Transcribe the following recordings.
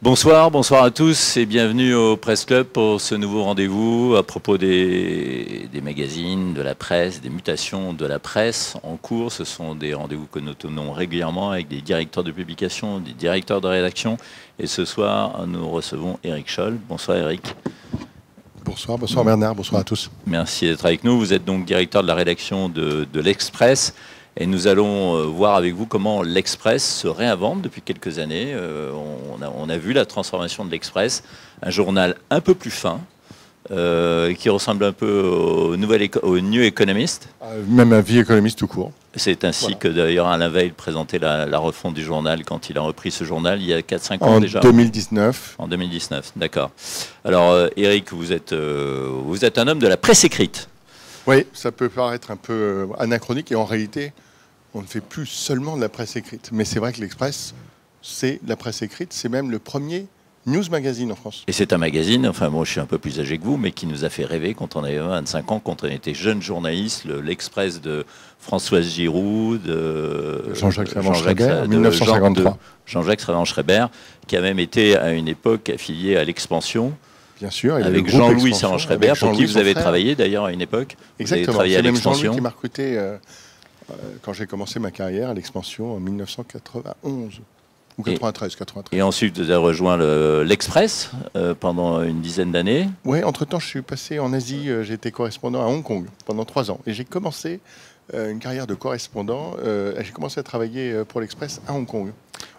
Bonsoir, bonsoir à tous et bienvenue au Presse Club pour ce nouveau rendez-vous à propos des magazines, de la presse, des mutations de la presse en cours. Ce sont des rendez-vous que nous tenons régulièrement avec des directeurs de publication, des directeurs de rédaction. Et ce soir, nous recevons Éric Scholl. Bonsoir Éric. Bonsoir, bonsoir Bernard, bonsoir à tous. Merci d'être avec nous. Vous êtes donc directeur de la rédaction de l'Express. Et nous allons voir avec vous comment l'Express se réinvente depuis quelques années. On a vu la transformation de l'Express, un journal un peu plus fin, qui ressemble un peu au New Economist. Même à The Economist tout court. C'est ainsi que d'ailleurs Alain Veil présentait la refonte du journal quand il a repris ce journal il y a 4-5 ans déjà. En 2019. En 2019, d'accord. Alors Éric, vous êtes un homme de la presse écrite. Oui, ça peut paraître un peu anachronique et en réalité, on ne fait plus seulement de la presse écrite. Mais c'est vrai que l'Express, c'est de la presse écrite, c'est même le premier news magazine en France. Et c'est un magazine, enfin moi je suis un peu plus âgé que vous, mais qui nous a fait rêver quand on avait 25 ans, quand on était jeune journaliste, l'Express de Françoise Giroud, de Jean-Jacques Savant-Schreiber, en 1953. Jean-Jacques Savant-Schreiber, qui a même été à une époque affilié à l'Expansion. Bien sûr, avec Jean-Louis Savant-Schreiber, pour qui vous avez travaillé d'ailleurs à une époque. Exactement, c'est même Jean-Louis qui m'a recruté quand j'ai commencé ma carrière à l'Expansion en 1991. Ou 93. Et ensuite, vous avez rejoint l'Express pendant une dizaine d'années. Oui, entre-temps, je suis passé en Asie. J'ai été correspondant à Hong Kong pendant 3 ans. Et j'ai commencé une carrière de correspondant. J'ai commencé à travailler pour l'Express à Hong Kong.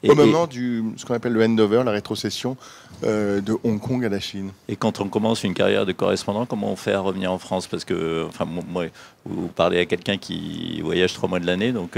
Au moment ce qu'on appelle le handover, la rétrocession de Hong Kong à la Chine. Et quand on commence une carrière de correspondant, comment on fait à revenir en France? Parce que, enfin, moi, vous parlez à quelqu'un qui voyage 3 mois de l'année, donc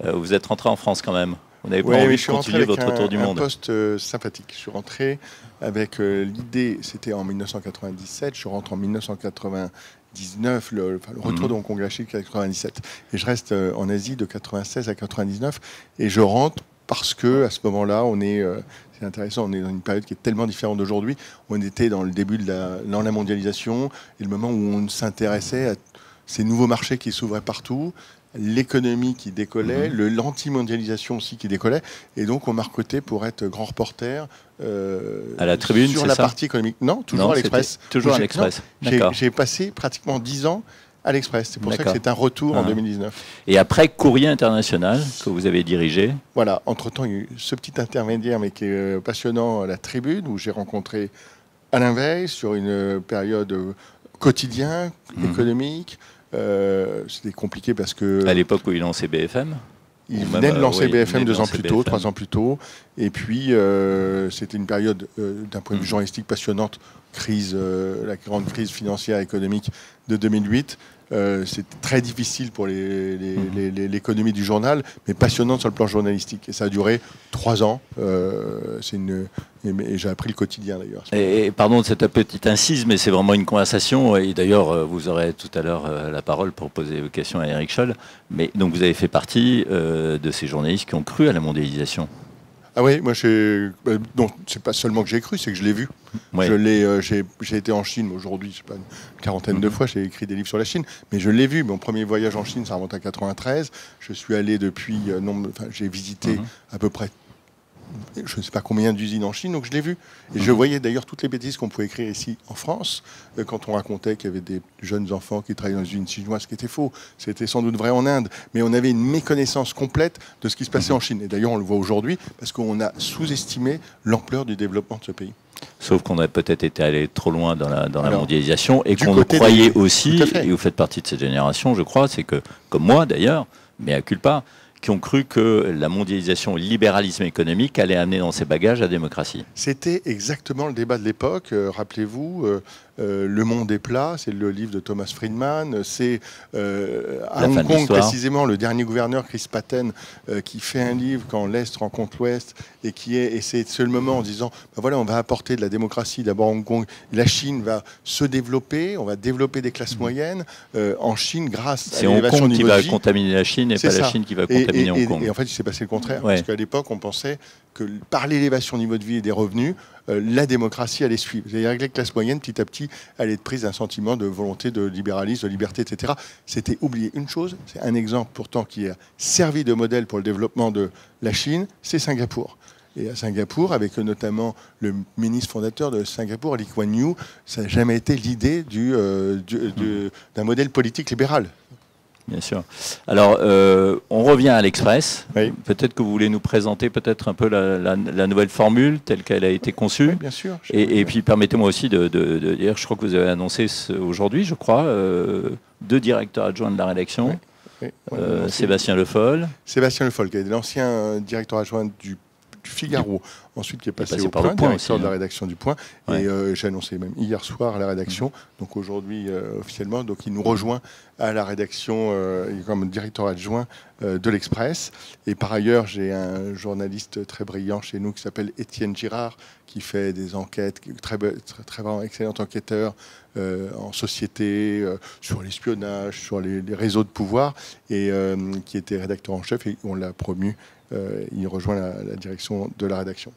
vous êtes rentré en France quand même. Vous n'avez pas envie de continuer votre tour du monde. Un poste sympathique. Je suis rentré avec l'idée, c'était en 1997, je rentre en 1999, le retour de Hong Kong à la Chine, 97. Et je reste en Asie de 96 à 99. Et je rentre parce que à ce moment-là, c'est intéressant, on est dans une période qui est tellement différente d'aujourd'hui. On était dans le début dans la mondialisation et le moment où on s'intéressait à ces nouveaux marchés qui s'ouvraient partout, l'économie qui décollait, l'anti-mondialisation aussi qui décollait. Et donc, on m'a recruté pour être grand reporter à la Tribune, sur la partie économique. Non, toujours à l'Express. Toujours à l'Express. J'ai passé pratiquement 10 ans à l'Express. C'est pour ça que c'est un retour en 2019. Et après, Courrier International, que vous avez dirigé. Voilà. Entre-temps, il y a eu ce petit intermédiaire, mais qui est passionnant, la Tribune, où j'ai rencontré Alain Veil sur une période quotidienne, économique. C'était compliqué parce que... À l'époque où il lançait BFM. Il venait de lancer BFM 2 ans plus tôt, 3 ans plus tôt. Et puis, c'était une période, d'un point de vue journalistique, passionnante. La grande crise financière et économique de 2008. C'était très difficile pour l'économie du journal, mais passionnante sur le plan journalistique. Et ça a duré 3 ans. Et j'ai appris le quotidien d'ailleurs. Et pardon de cette petite incise, mais c'est vraiment une conversation. Et d'ailleurs, vous aurez tout à l'heure la parole pour poser vos questions à Éric Scholl. Mais donc vous avez fait partie de ces journalistes qui ont cru à la mondialisation. Ah oui, moi donc c'est pas seulement que j'ai cru, c'est que je l'ai vu. Ouais. J'ai été en Chine aujourd'hui, je sais pas, une quarantaine de fois, j'ai écrit des livres sur la Chine, mais je l'ai vu. Mon premier voyage en Chine, ça remonte à 93. Je suis allé depuis, j'ai visité à peu près, je ne sais pas combien d'usines en Chine, donc je l'ai vu. Et je voyais d'ailleurs toutes les bêtises qu'on pouvait écrire ici en France, quand on racontait qu'il y avait des jeunes enfants qui travaillaient dans une usine chinoise, ce qui était faux. C'était sans doute vrai en Inde, mais on avait une méconnaissance complète de ce qui se passait en Chine. Et d'ailleurs, on le voit aujourd'hui, parce qu'on a sous-estimé l'ampleur du développement de ce pays. Sauf qu'on a peut-être été allé trop loin dans la mondialisation et qu'on croyait aussi, et vous faites partie de cette génération, je crois, c'est que, comme moi d'ailleurs, mais à culpa, qui ont cru que la mondialisation et le libéralisme économique allaient amener dans ses bagages la démocratie. C'était exactement le débat de l'époque. Rappelez-vous, Le Monde est plat, c'est le livre de Thomas Friedman. C'est à Hong Kong précisément le dernier gouverneur, Chris Patten, qui fait un livre quand l'Est rencontre l'Ouest et c'est le moment en disant ben voilà, on va apporter de la démocratie d'abord à Hong Kong. La Chine va se développer, on va développer des classes moyennes en Chine grâce à l'élévation du niveau de vie. C'est Hong Kong qui va contaminer la Chine et pas la Chine qui va contaminer Hong Kong. Et en fait, il s'est passé le contraire, parce qu'à l'époque, on pensait que par l'élévation du niveau de vie et des revenus, la démocratie allait suivre. C'est-à-dire que les classes moyennes, petit à petit, allaient être prises d'un sentiment de volonté de libéralisme, de liberté, etc. C'était oublier une chose, c'est un exemple pourtant qui a servi de modèle pour le développement de la Chine, c'est Singapour. et à Singapour, avec notamment le ministre fondateur de Singapour, Lee Kuan Yew. Ça n'a jamais été l'idée d'un modèle politique libéral. Bien sûr. Alors, on revient à l'Express. Oui. Peut-être que vous voulez nous présenter peut-être un peu la nouvelle formule telle qu'elle a été conçue. Oui, bien sûr. Et puis, permettez-moi aussi de dire, je crois que vous avez annoncé aujourd'hui, je crois, 2 directeurs adjoints de la rédaction. Oui. Oui. Sébastien Le Foll. Sébastien Le Foll, qui est l'ancien directeur adjoint du Figaro, ensuite qui est passé au par Point, le Point directeur aussi, de la rédaction du Point. Ouais. Et j'ai annoncé même hier soir à la rédaction, donc aujourd'hui officiellement, donc il nous rejoint à la rédaction comme directeur adjoint de l'Express. Et par ailleurs, j'ai un journaliste très brillant chez nous qui s'appelle Étienne Girard, qui fait des enquêtes, très excellent enquêteur en société, sur l'espionnage, sur les réseaux de pouvoir, et qui était rédacteur en chef, et on l'a promu. Il rejoint la direction de la rédaction.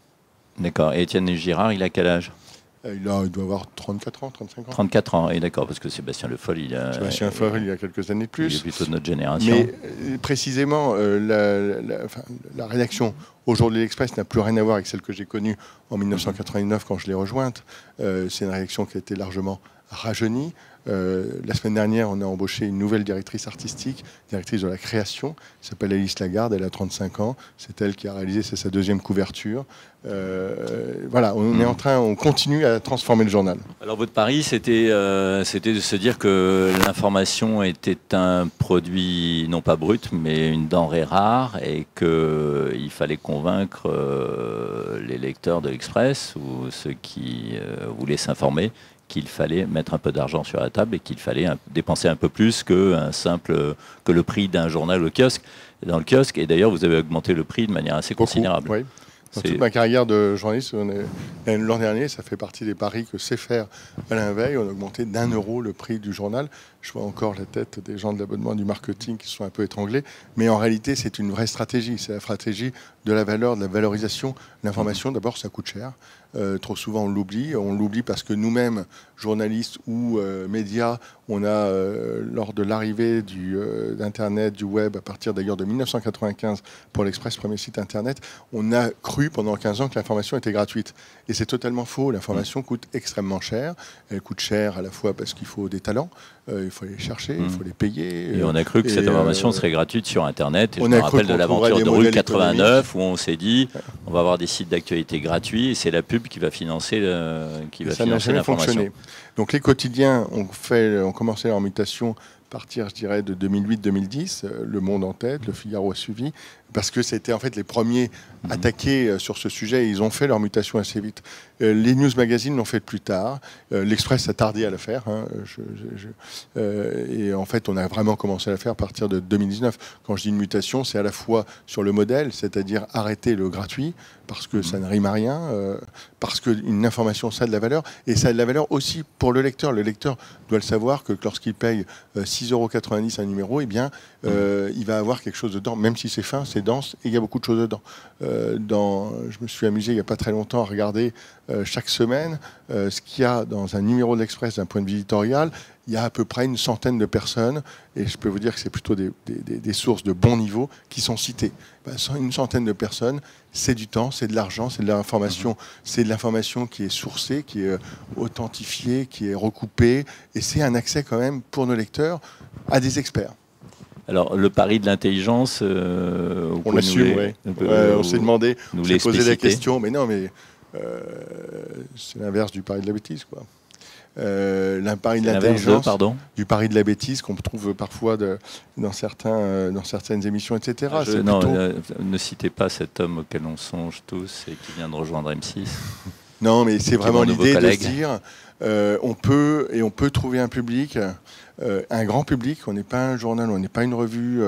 D'accord. Et Étienne Girard, il a quel âge? Il doit avoir 34 ans, 35 ans. 34 ans, et d'accord, parce que Sébastien Le Foll, il a quelques années de plus. Il est plutôt de notre génération. Mais précisément, la rédaction aujourd'hui de l'Express n'a plus rien à voir avec celle que j'ai connue en 1989 quand je l'ai rejointe. C'est une rédaction qui a été largement rajeunie. La semaine dernière, on a embauché une nouvelle directrice artistique, directrice de la création, qui s'appelle Alice Lagarde, elle a 35 ans, c'est elle qui a réalisé, c'est sa 2e couverture. Voilà, on continue à transformer le journal. Alors votre pari, c'était de se dire que l'information était un produit non pas brut, mais une denrée rare, et qu'il fallait convaincre les lecteurs de l'Express ou ceux qui voulaient s'informer qu'il fallait mettre un peu d'argent sur la table et qu'il fallait dépenser un peu plus que le prix d'un journal dans le kiosque. Et d'ailleurs, vous avez augmenté le prix de manière assez considérable. Oui. Dans toute ma carrière de journaliste, l'an dernier, ça fait partie des paris que sait faire Alain Veil. On a augmenté d'1 euro le prix du journal. Je vois encore la tête des gens de l'abonnement du marketing qui se sont un peu étranglés. Mais en réalité, c'est une vraie stratégie. C'est la stratégie de la valeur, de la valorisation. L'information, d'abord, ça coûte cher. Trop souvent, on l'oublie. On l'oublie parce que nous-mêmes, journalistes ou médias, on a, lors de l'arrivée d'Internet, du web, à partir d'ailleurs de 1995 pour l'Express, premier site Internet, on a cru pendant 15 ans que l'information était gratuite. Et c'est totalement faux. L'information coûte extrêmement cher. Elle coûte cher à la fois parce qu'il faut des talents, il faut les chercher, il faut les payer. Et on a cru que cette information serait gratuite sur Internet. Et je me rappelle de l'aventure de Rue 89 où on s'est dit on va avoir des sites d'actualité gratuits et c'est la pub qui va financer l'information. Donc les quotidiens ont commencé leur mutation à partir, je dirais, de 2008-2010. Le Monde en tête, le Figaro a suivi, parce que c'était en fait les premiers attaqués sur ce sujet et ils ont fait leur mutation assez vite. Les news magazines l'ont fait plus tard. L'Express a tardé à la faire. Et en fait, on a vraiment commencé à la faire à partir de 2019. Quand je dis une mutation, c'est à la fois sur le modèle, c'est-à-dire arrêter le gratuit, parce que ça ne rime à rien, parce qu'une information, ça a de la valeur, et ça a de la valeur aussi pour le lecteur. Le lecteur doit le savoir que lorsqu'il paye 6,90 € un numéro, eh bien, il va avoir quelque chose dedans, même si c'est fin, c'est dense, et il y a beaucoup de choses dedans. Je me suis amusé il n'y a pas très longtemps à regarder chaque semaine ce qu'il y a dans un numéro de l'Express d'un point de vue éditorial. Il y a à peu près une centaine de personnes, et je peux vous dire que c'est plutôt des sources de bon niveau qui sont citées. Une centaine de personnes, c'est du temps, c'est de l'argent, c'est de l'information, c'est de l'information qui est sourcée, qui est authentifiée, qui est recoupée, et c'est un accès quand même pour nos lecteurs à des experts. Alors, le pari de l'intelligence, on l'assume, oui. On s'est demandé, on s'est posé la question, mais non, mais c'est l'inverse du pari de la bêtise, quoi. Le pari de l'intelligence, du pari de la bêtise qu'on trouve parfois dans certaines émissions, etc. Ne citez pas cet homme auquel on songe tous et qui vient de rejoindre M6. Non, mais c'est vraiment l'idée de se dire on peut trouver un public, un grand public. On n'est pas un journal, on n'est pas une revue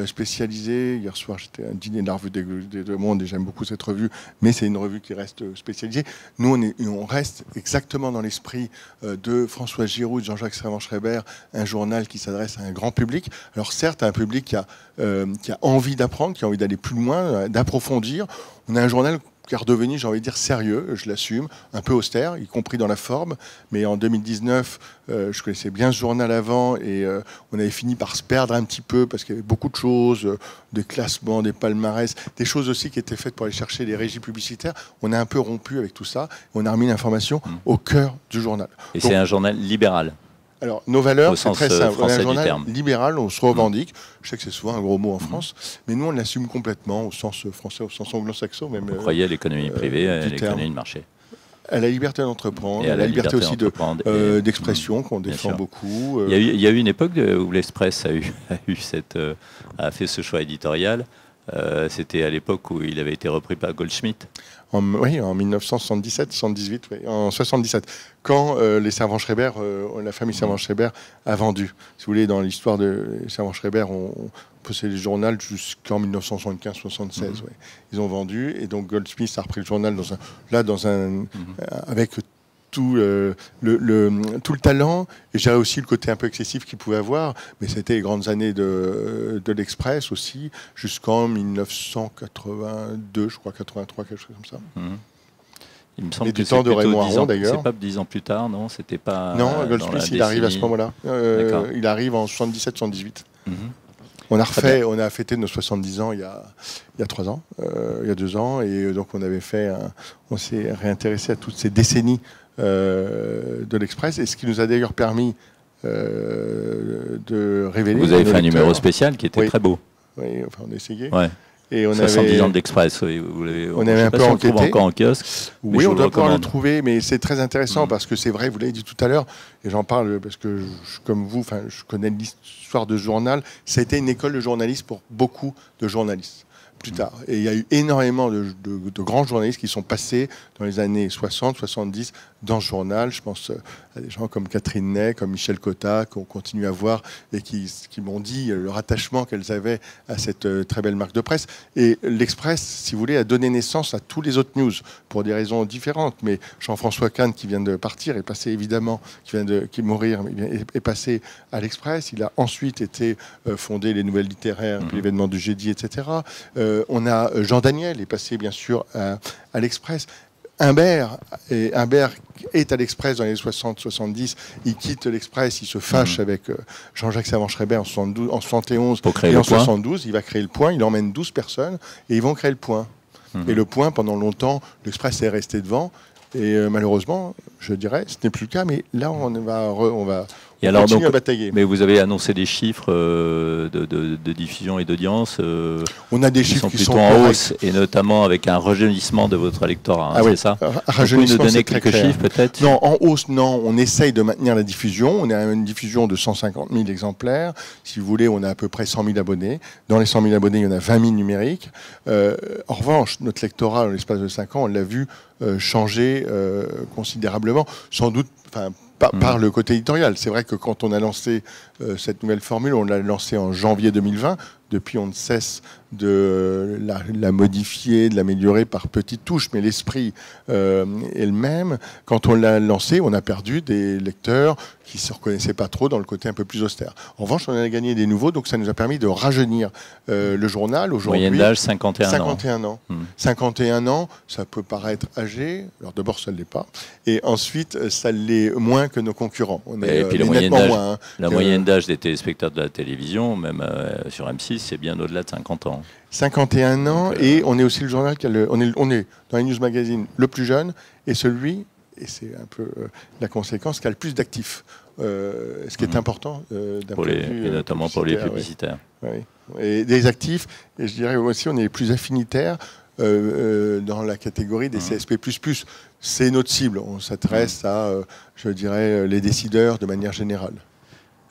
spécialisée. Hier soir, j'étais à un dîner de la revue des Deux Mondes et j'aime beaucoup cette revue, mais c'est une revue qui reste spécialisée. Nous, on reste exactement dans l'esprit de François Giroud, de Jean-Jacques Servan-Schreiber, un journal qui s'adresse à un grand public. Alors certes, un public qui a envie d'apprendre, qui a envie d'aller plus loin, d'approfondir. On a un journal qui est redevenu, j'ai envie de dire, sérieux, je l'assume, un peu austère, y compris dans la forme. Mais en 2019, je connaissais bien ce journal avant et on avait fini par se perdre un petit peu parce qu'il y avait beaucoup de choses, des classements, des palmarès, des choses aussi qui étaient faites pour aller chercher les régies publicitaires. On a un peu rompu avec tout ça. On a remis l'information au cœur du journal. Et c'est un journal libéral. Alors, nos valeurs, c'est très simple. On est un journal libéral, on se revendique. Je sais que c'est souvent un gros mot en France, mais nous, on l'assume complètement au sens français, au sens anglo-saxon même. Vous croyez à l'économie privée, à l'économie de marché? À la liberté d'entreprendre, à la liberté aussi d'expression qu'on défend beaucoup. Il y a eu une époque où l'Express a fait ce choix éditorial. C'était à l'époque où il avait été repris par Goldschmidt. Oui, en 1977, 78, oui, en 77, quand les Servan-Schreiber, la famille Servan-Schreiber a vendu. Si vous voulez, dans l'histoire de Servan-Schreiber, on possédait le journal jusqu'en 1975-76. Ouais. Ils ont vendu et donc Goldsmith a repris le journal avec tout le talent, et je dirais aussi le côté un peu excessif qu'il pouvait avoir, mais c'était les grandes années de l'Express aussi, jusqu'en 1982, je crois, 83, quelque chose comme ça. Il me semble et du temps de Raymond Aron, d'ailleurs. C'est pas 10 ans plus tard, non? C'était pas. Non, Goldsmith, il arrive à ce moment-là. Il arrive en 77-78. On a fêté nos 70 ans il y a 3 ans, il y a 2 ans, et donc on s'est réintéressé à toutes ces décennies de l'Express, et ce qui nous a d'ailleurs permis de révéler. Vous avez fait un numéro spécial qui était très beau. Oui, enfin on a essayé. Ouais. Et on 70 ans d'Express, oui, on avait un peu enquêté. On le trouve encore en kiosque. Oui, on doit pouvoir le trouver, mais c'est très intéressant parce que c'est vrai, vous l'avez dit tout à l'heure, et j'en parle parce que, comme vous, je connais l'histoire de ce journal. Ça a été une école de journalisme pour beaucoup de journalistes. Plus tard. Et il y a eu énormément de grands journalistes qui sont passés dans les années 60, 70 dans ce journal. Je pense à des gens comme Catherine Ney, comme Michel Cotta, qu'on continue à voir et qui m'ont dit leur attachement qu'elles avaient à cette très belle marque de presse. Et l'Express, si vous voulez, a donné naissance à tous les autres news pour des raisons différentes. Mais Jean-François Kahn, qui vient de partir, est passé évidemment, qui est mourir, est passé à l'Express. Il a ensuite été fondé les Nouvelles Littéraires, puis l'événement du jeudi, etc. On a Jean Daniel est passé bien sûr à l'Express. Humbert est à l'Express dans les 60-70. Il quitte l'Express, il se fâche avec Jean-Jacques Servan-Schreiber en 71 et en 72. Il va créer le Point, il emmène 12 personnes et ils vont créer le Point. Et le Point, pendant longtemps, l'Express est resté devant. Et malheureusement, je dirais, ce n'est plus le cas, mais là, on va continuer à batailler. Mais vous avez annoncé des chiffres de diffusion et d'audience on a des chiffres qui sont plutôt en hausse, et notamment avec un rajeunissement de votre électorat, c'est ça? Vous pouvez nous donner quelques chiffres, peut-être? Non, en hausse, non. On essaye de maintenir la diffusion. On a une diffusion de 150 000 exemplaires. Si vous voulez, on a à peu près 100 000 abonnés. Dans les 100 000 abonnés, il y en a 20 000 numériques. En revanche, notre lectorat, dans l'espace de 5 ans, on l'a vu changer considérablement. Sans doute, par le côté éditorial. C'est vrai que quand on a lancé cette nouvelle formule, on l'a lancée en janvier 2020. Depuis, on ne cesse de la modifier, de l'améliorer par petites touches, mais l'esprit est le même. Quand on l'a lancé, on a perdu des lecteurs qui ne se reconnaissaient pas trop dans le côté un peu plus austère. En revanche, on a gagné des nouveaux, donc ça nous a permis de rajeunir le journal. Aujourd'hui, moyenne d'âge 51 ans. 51 ans. 51 ans, ça peut paraître âgé. Alors d'abord, ça ne l'est pas. Et ensuite, ça l'est moins que nos concurrents. Et puis la moyenne d'âge des téléspectateurs de la télévision, même sur M6, c'est bien au-delà de 50 ans. 51 ans, et on est aussi le journal qui a on est dans les news magazines le plus jeune, et celui, et c'est un peu la conséquence, qui a le plus d'actifs. Ce qui est important d'un point de vue et notamment pour les publicitaires. Oui. Et des actifs, et je dirais aussi on est les plus affinitaires dans la catégorie des CSP++. C'est notre cible, on s'adresse à, je dirais, les décideurs de manière générale.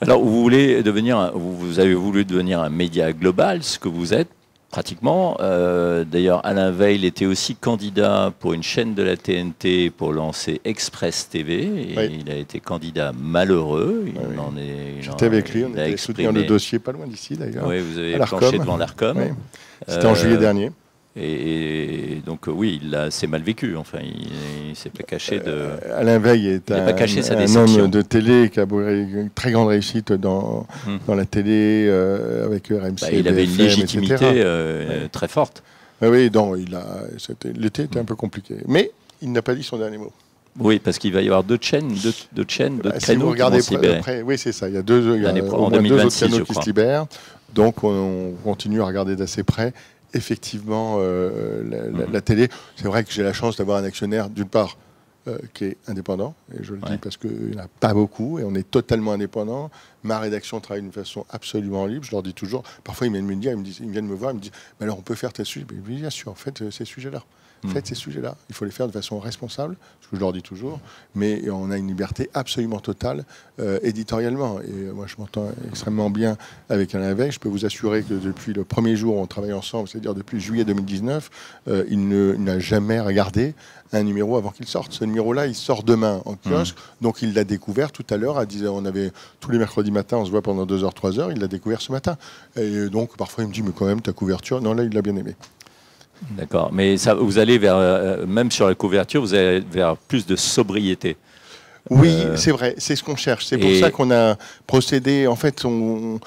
Alors, vous avez voulu devenir un média global, ce que vous êtes pratiquement. D'ailleurs, Alain Veil était aussi candidat pour une chaîne de la TNT pour lancer Express TV. Et il a été candidat malheureux. J'étais avec lui, on était soutenir le dossier pas loin d'ici d'ailleurs. Oui, vous avez planché devant l'Arcom. Oui. C'était en juillet dernier. Et donc oui, il s'est mal vécu. Enfin, il s'est pas caché de. Alain Veil est un homme de télé qui a une très grande réussite dans la télé avec RMC. Il avait une légitimité très forte. Oui, non, l'été était un peu compliqué. Mais il n'a pas dit son dernier mot. Oui, parce qu'il va y avoir d'autres chaînes, d'autres créneaux si vous regardez qui vont se libérer. oui, c'est ça. Il y a au moins 2 autres créneaux qui se libèrent. Donc, on continue à regarder d'assez près. Effectivement, la télé, c'est vrai que j'ai la chance d'avoir un actionnaire, d'une part, qui est indépendant, et je le dis parce qu'il n'y en a pas beaucoup, et on est totalement indépendant. Ma rédaction travaille d'une façon absolument libre, je leur dis toujours, parfois ils viennent me dire, ils viennent me voir, ils me disent, mais alors on peut faire tel sujet, mais bien sûr, faites ces sujets-là. Faites ces sujets-là. Il faut les faire de façon responsable, ce que je leur dis toujours, mais on a une liberté absolument totale éditorialement. Et moi, je m'entends extrêmement bien avec Alain Veil. Je peux vous assurer que depuis le premier jour où on travaille ensemble, c'est-à-dire depuis juillet 2019, il n'a jamais regardé un numéro avant qu'il sorte. Ce numéro-là, il sort demain en kiosque, donc il l'a découvert tout à l'heure. À 10h, on avait tous les mercredis matins, on se voit pendant 2h, 3h, il l'a découvert ce matin. Et donc, parfois, il me dit, mais quand même, ta couverture, non, là, il l'a bien aimé. D'accord, mais ça, vous allez vers, même sur la couverture, vous allez vers plus de sobriété. Oui, c'est vrai, c'est ce qu'on cherche. C'est pour ça qu'on a procédé. En fait, on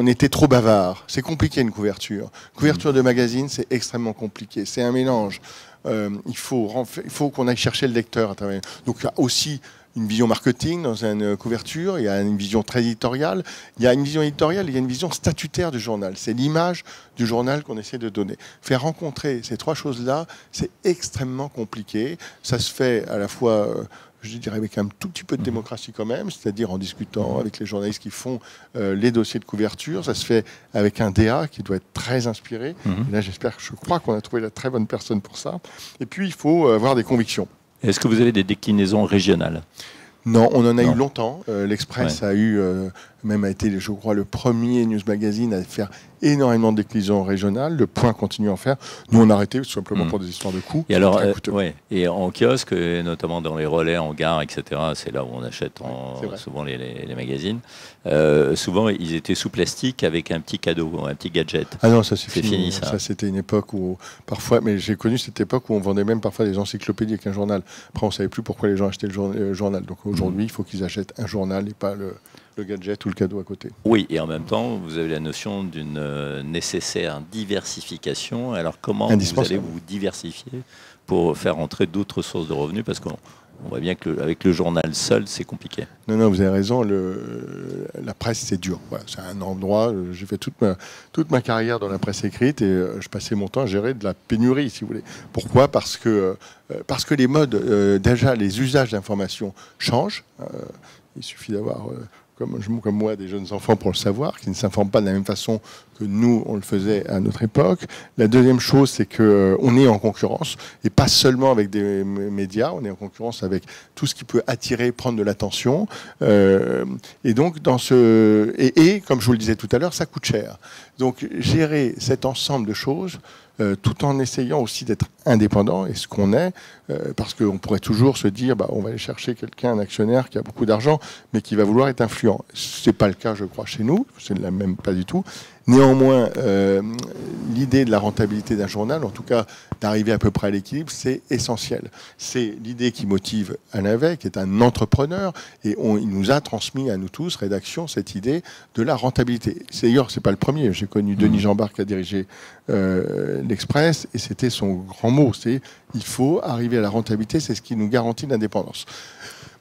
était trop bavard. C'est compliqué une couverture. Couverture de magazine, c'est extrêmement compliqué. C'est un mélange. Il faut qu'on aille chercher le lecteur à travers. Donc, il y a aussi une vision marketing dans une couverture, il y a une vision très éditoriale, il y a une vision éditoriale, il y a une vision statutaire du journal. C'est l'image du journal qu'on essaie de donner. Faire rencontrer ces trois choses-là, c'est extrêmement compliqué. Ça se fait à la fois, je dirais, avec un tout petit peu de démocratie quand même, c'est-à-dire en discutant avec les journalistes qui font les dossiers de couverture. Ça se fait avec un DA qui doit être très inspiré. Et là, je crois qu'on a trouvé la très bonne personne pour ça. Et puis, il faut avoir des convictions. Est-ce que vous avez des déclinaisons régionales? Non, on en a eu longtemps. L'Express a eu, même a été, je crois, le premier news magazine à faire énormément de déclinaisons régionales. Le Point continue à en faire. Nous, on a arrêté tout simplement pour des histoires de coûts. Et alors, et en kiosque, et notamment dans les relais, en gare, etc., c'est là où on achète souvent les magazines. Souvent, ils étaient sous plastique avec un petit cadeau, un petit gadget. Ah non, ça c'est fini. Ça, c'était une époque où parfois, mais j'ai connu cette époque où on vendait même parfois des encyclopédies avec un journal. Après, on savait plus pourquoi les gens achetaient le journal. Donc aujourd'hui, il faut qu'ils achètent un journal et pas le gadget ou le cadeau à côté. Oui, et en même temps, vous avez la notion d'une nécessaire diversification. Alors comment vous allez vous diversifier pour faire entrer d'autres sources de revenus? Parce qu'on voit bien qu'avec le journal seul, c'est compliqué. Non, vous avez raison. La presse, c'est dur. Voilà, c'est un endroit. J'ai fait toute ma carrière dans la presse écrite et je passais mon temps à gérer de la pénurie, si vous voulez. Pourquoi? Parce que les modes, déjà, les usages d'information changent. Il suffit d'avoir comme moi, des jeunes enfants pour le savoir, qui ne s'informent pas de la même façon que nous, on le faisait à notre époque. La deuxième chose, c'est qu'on est en concurrence, et pas seulement avec des médias, on est en concurrence avec tout ce qui peut attirer, prendre de l'attention. Et donc, comme je vous le disais tout à l'heure, ça coûte cher. Donc, gérer cet ensemble de choses, tout en essayant aussi d'être indépendant, et ce qu'on est, parce qu'on pourrait toujours se dire, on va aller chercher un actionnaire qui a beaucoup d'argent, mais qui va vouloir être influent. Ce n'est pas le cas, je crois, chez nous, c'est même pas du tout. Néanmoins, l'idée de la rentabilité d'un journal, en tout cas d'arriver à peu près à l'équilibre, c'est essentiel. C'est l'idée qui motive Alain Veil, qui est un entrepreneur, et il nous a transmis à nous tous, rédaction, cette idée de la rentabilité. D'ailleurs, c'est pas le premier. J'ai connu Denis Jambard qui a dirigé l'Express, et c'était son grand mot, c'est il faut arriver à la rentabilité, c'est ce qui nous garantit l'indépendance.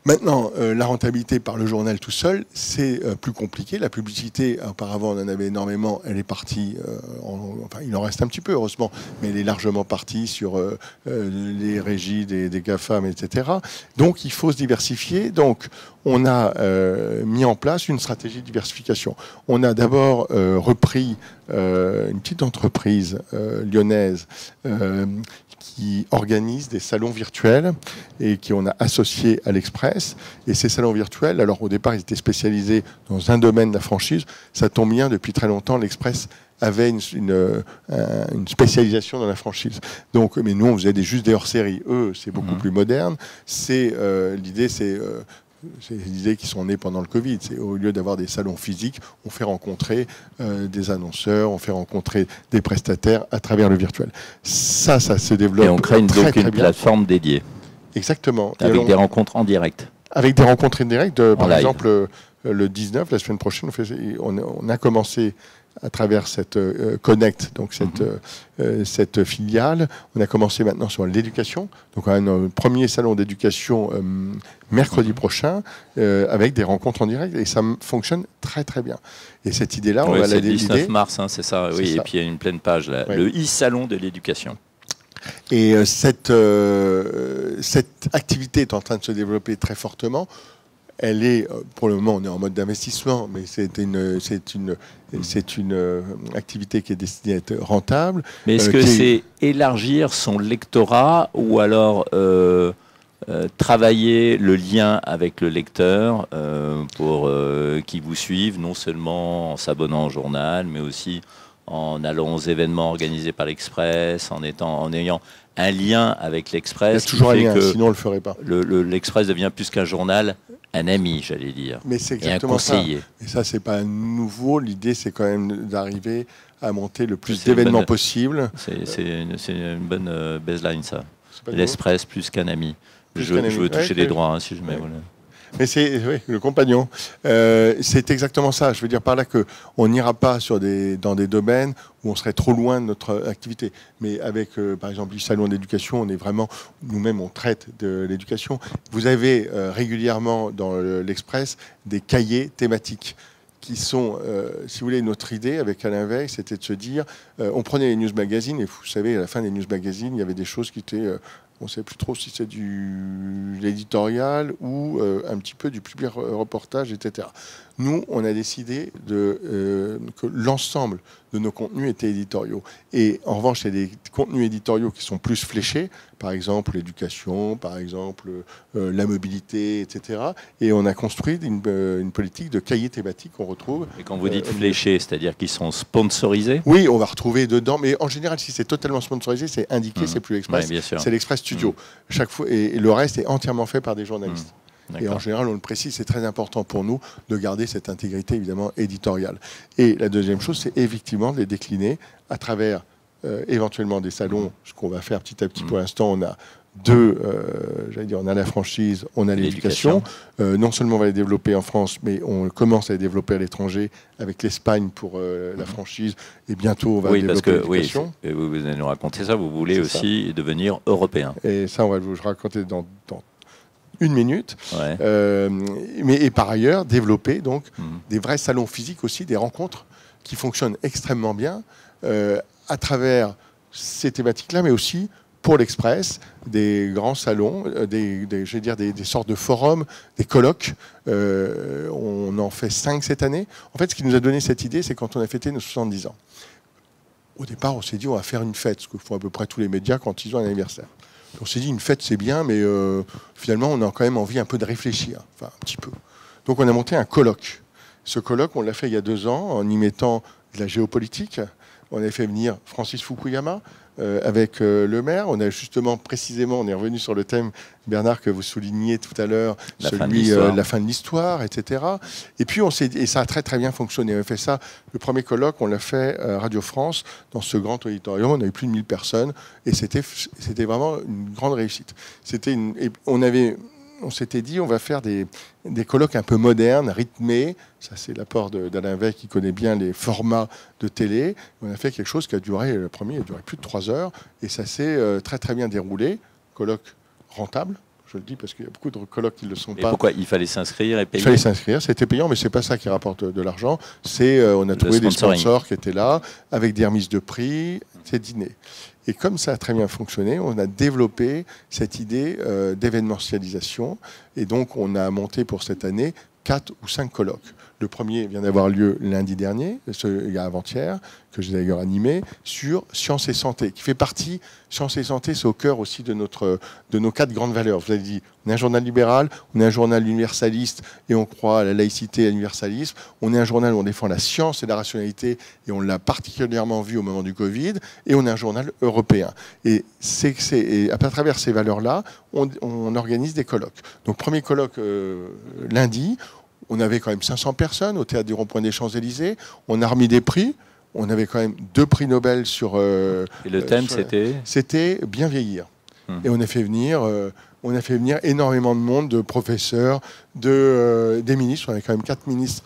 Maintenant, la rentabilité par le journal tout seul, c'est plus compliqué. La publicité, auparavant, on en avait énormément. Elle est partie, enfin, il en reste un petit peu, heureusement, mais elle est largement partie sur les régies des GAFAM, etc. Donc, il faut se diversifier. Donc, on a mis en place une stratégie de diversification. On a d'abord repris une petite entreprise lyonnaise qui organise des salons virtuels et qu'on a associé à l'Express. Et ces salons virtuels, alors au départ, ils étaient spécialisés dans un domaine de la franchise. Ça tombe bien, depuis très longtemps, l'Express avait une spécialisation dans la franchise. Donc, mais nous, on faisait juste des hors-séries. Eux, c'est beaucoup plus moderne. L'idée, c'est des idées qui sont nées pendant le Covid. C'est au lieu d'avoir des salons physiques, on fait rencontrer des annonceurs, on fait rencontrer des prestataires à travers le virtuel. Ça se développe. Et on crée une plateforme dédiée. Exactement. Avec des rencontres en direct. Avec des rencontres en direct. Par exemple, le 19, la semaine prochaine, on a commencé à travers cette Connect, donc cette filiale. On a commencé maintenant sur l'éducation. Donc on a un premier salon d'éducation mercredi prochain avec des rencontres en direct et ça fonctionne très très bien. Et cette idée-là, on va la décider. C'est le 19 mars, hein, c'est ça. Oui, ça. Et puis il y a une pleine page là, le e-salon de l'éducation. Et cette activité est en train de se développer très fortement. Elle est, pour le moment, on est en mode d'investissement, mais c'est une activité qui est destinée à être rentable. Mais est-ce que c'est élargir son lectorat ou alors travailler le lien avec le lecteur pour qu'il vous suive, non seulement en s'abonnant au journal, mais aussi en allant aux événements organisés par l'Express, en ayant un lien avec l'Express. Il y a toujours un lien, sinon on ne le ferait pas. L'Express devient plus qu'un journal, un ami, j'allais dire. Mais c'est exactement et un conseiller. Ça. Et ça, c'est pas nouveau. L'idée, c'est quand même d'arriver à monter le plus d'événements possible. C'est une bonne baseline, ça. L'Express plus qu'un ami. Je veux toucher des droits, hein, si je mets... Voilà. Mais c'est le compagnon. C'est exactement ça. Je veux dire par là qu'on n'ira pas dans des domaines où on serait trop loin de notre activité. Mais avec, par exemple, le salon d'éducation, on est vraiment, nous-mêmes, on traite de l'éducation. Vous avez régulièrement dans l'Express des cahiers thématiques qui sont, si vous voulez, notre idée avec Alain Veil, c'était de se dire, on prenait les news magazines, et vous savez, à la fin des news magazines, il y avait des choses qui étaient... on ne sait plus trop si c'est de l'éditorial ou un petit peu du public reportage, etc. Nous, on a décidé que l'ensemble de nos contenus étaient éditoriaux. Et en revanche, il y a des contenus éditoriaux qui sont plus fléchés, par exemple l'éducation, par exemple la mobilité, etc. Et on a construit une politique de cahiers thématiques qu'on retrouve. Et quand vous dites fléchés, c'est-à-dire qu'ils sont sponsorisés? Oui, on va retrouver dedans. Mais en général, si c'est totalement sponsorisé, c'est indiqué, c'est plus l'Express. Ouais, c'est l'Express Studio. Chaque fois, et le reste est entièrement fait par des journalistes. Et en général, on le précise, c'est très important pour nous de garder cette intégrité, évidemment, éditoriale. Et la deuxième chose, c'est effectivement de les décliner à travers éventuellement des salons, ce qu'on va faire petit à petit. Pour l'instant, on a j'allais dire, on a la franchise, on a l'éducation. Non seulement on va les développer en France, mais on commence à les développer à l'étranger avec l'Espagne pour la franchise. Et bientôt, on va développer l'éducation. Oui, vous allez nous raconter ça. Vous voulez aussi devenir européen. Et ça, on va vous raconter dans une minute. Et par ailleurs, développer donc des vrais salons physiques aussi, des rencontres qui fonctionnent extrêmement bien à travers ces thématiques-là, mais aussi pour l'Express, des grands salons, je vais dire des sortes de forums, des colloques. On en fait 5 cette année. En fait, ce qui nous a donné cette idée, c'est quand on a fêté nos 70 ans. Au départ, on s'est dit on va faire une fête, ce que font à peu près tous les médias quand ils ont un anniversaire. On s'est dit une fête c'est bien, mais finalement on a quand même envie un peu de réfléchir, enfin un petit peu. Donc on a monté un colloque. Ce colloque, on l'a fait il y a 2 ans en y mettant de la géopolitique. On a fait venir Francis Fukuyama avec le maire. On a justement, précisément, on est revenu sur le thème, Bernard, que vous souligniez tout à l'heure, celui la fin de l'histoire, etc. Et puis, et ça a très très bien fonctionné. On a fait ça, le premier colloque, on l'a fait à Radio France, dans ce grand auditorium. On avait plus de 1000 personnes et c'était vraiment une grande réussite. On s'était dit, on va faire des colloques un peu modernes, rythmés. Ça, c'est l'apport d'Alain Veil qui connaît bien les formats de télé. On a fait quelque chose qui a duré, le premier a duré plus de 3 heures. Et ça s'est très, très bien déroulé. Colloque rentable, je le dis parce qu'il y a beaucoup de colloques qui ne le sont pas. Et pourquoi il fallait s'inscrire et payer? Il fallait s'inscrire, c'était payant, mais ce n'est pas ça qui rapporte de l'argent. On a trouvé des sponsors qui étaient là, avec des remises de prix, ces dîners. Et comme ça a très bien fonctionné, on a développé cette idée d'événementialisation. Et donc, on a monté pour cette année 4 ou 5 colloques. Le premier vient d'avoir lieu lundi dernier, il y a avant-hier, que j'ai d'ailleurs animé, sur sciences et santé, qui fait partie, sciences et santé, c'est au cœur aussi de nos 4 grandes valeurs. Vous avez dit, on est un journal libéral, on est un journal universaliste et on croit à la laïcité et à l'universalisme. On est un journal où on défend la science et la rationalité et on l'a particulièrement vu au moment du Covid. Et on est un journal européen. Et à travers ces valeurs-là, on organise des colloques. Donc, premier colloque lundi. On avait quand même 500 personnes au Théâtre du Rond-Point des Champs-Élysées. On a remis des prix. On avait quand même 2 prix Nobel sur... et le thème, c'était C'était bien vieillir. Et on a fait venir... on a fait venir énormément de monde, de professeurs, des ministres. On avait quand même 4 ministres,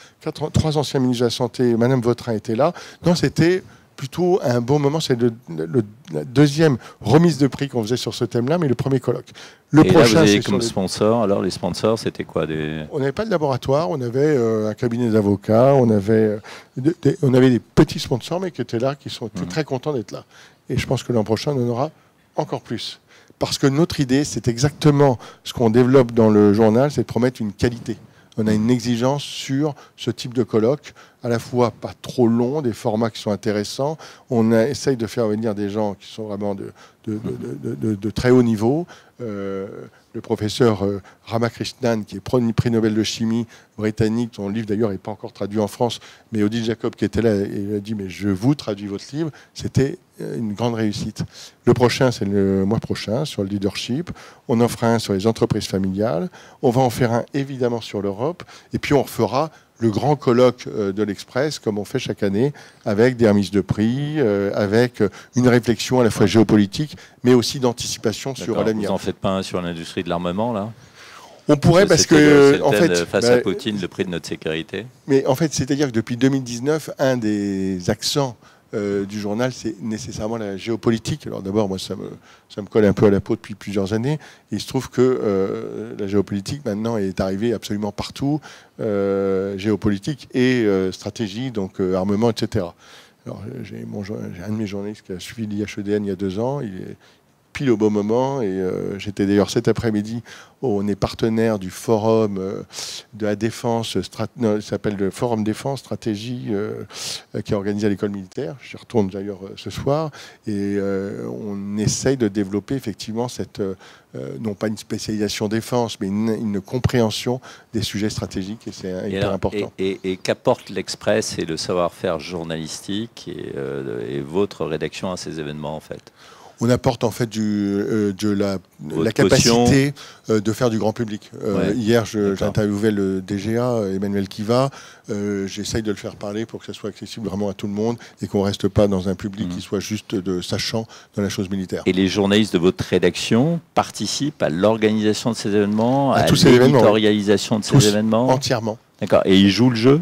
3 anciens ministres de la Santé. Madame Vautrin était là. Non, c'était plutôt un bon moment. C'est la deuxième remise de prix qu'on faisait sur ce thème-là, mais le premier colloque. Le prochain, là, vous avez comme sponsor, alors les sponsors, c'était quoi On n'avait pas de laboratoire, on avait un cabinet d'avocats, on avait des petits sponsors, mais qui étaient là, qui sont très contents d'être là. Et je pense que l'an prochain, on en aura encore plus. Parce que notre idée, c'est exactement ce qu'on développe dans le journal, c'est de promettre une qualité. On a une exigence sur ce type de colloque, à la fois pas trop long, des formats qui sont intéressants. On essaye de faire venir des gens qui sont vraiment de très haut niveau. Le professeur Ramakrishnan, qui est prix Nobel de chimie britannique, dont le livre d'ailleurs n'est pas encore traduit en France, mais Odile Jacob qui était là, il a dit « mais je vous traduis votre livre », c'était une grande réussite. Le prochain, c'est le mois prochain, sur le leadership. On en fera un sur les entreprises familiales. On va en faire un, évidemment, sur l'Europe. Et puis, on refera le grand colloque de l'Express, comme on fait chaque année, avec des remises de prix, avec une réflexion à la fois géopolitique, mais aussi d'anticipation sur l'avenir. Vous n'en faites pas un sur l'industrie de l'armement, là ? On pourrait, parce que, en fait, face à Poutine, le prix de notre sécurité. Mais en fait, c'est-à-dire que depuis 2019, un des accents du journal, c'est nécessairement la géopolitique. Alors d'abord, moi, ça me colle un peu à la peau depuis plusieurs années. Et il se trouve que la géopolitique, maintenant, est arrivée absolument partout. Géopolitique et stratégie, donc armement, etc. Alors, j'ai un de mes journalistes qui a suivi l'IHEDN il y a 2 ans. Il est pile au bon moment. Et j'étais d'ailleurs cet après-midi, on est partenaire du forum de la défense, il s'appelle le Forum Défense Stratégie, qui est organisé à l'école militaire. J'y retourne d'ailleurs ce soir. Et on essaye de développer effectivement cette, non pas une spécialisation défense, mais une compréhension des sujets stratégiques. Et c'est hyper important. Et qu'apporte l'Express et le savoir-faire journalistique et votre rédaction à ces événements, en fait ? On apporte en fait la capacité de faire du grand public. Hier, j'interviewais le DGA, Emmanuel Kiva. J'essaye de le faire parler pour que ça soit accessible vraiment à tout le monde et qu'on ne reste pas dans un public qui soit juste de sachant dans la chose militaire. Et les journalistes de votre rédaction participent à l'organisation de ces événements, à l'éditorialisation de ces événements ? Entièrement. D'accord. Et ils jouent le jeu ?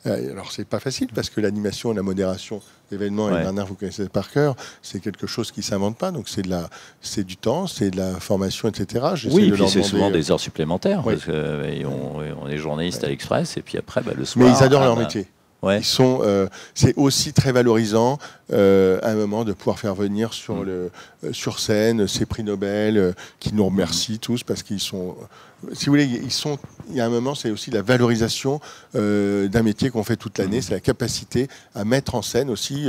Alors, c'est pas facile parce que l'animation, la modération d'événements, et Bernard, vous connaissez par cœur, c'est quelque chose qui ne s'invente pas. Donc, c'est du temps, c'est de la formation, etc. Oui, et puis c'est souvent des heures supplémentaires. Parce on est journaliste à l'Express et puis après, le soir. Mais ils adorent leur métier. Ils sont, c'est aussi très valorisant à un moment de pouvoir faire venir sur scène ces prix Nobel qui nous remercient tous parce qu'ils sont, si vous voulez, il y a un moment, c'est aussi la valorisation d'un métier qu'on fait toute l'année, c'est la capacité à mettre en scène aussi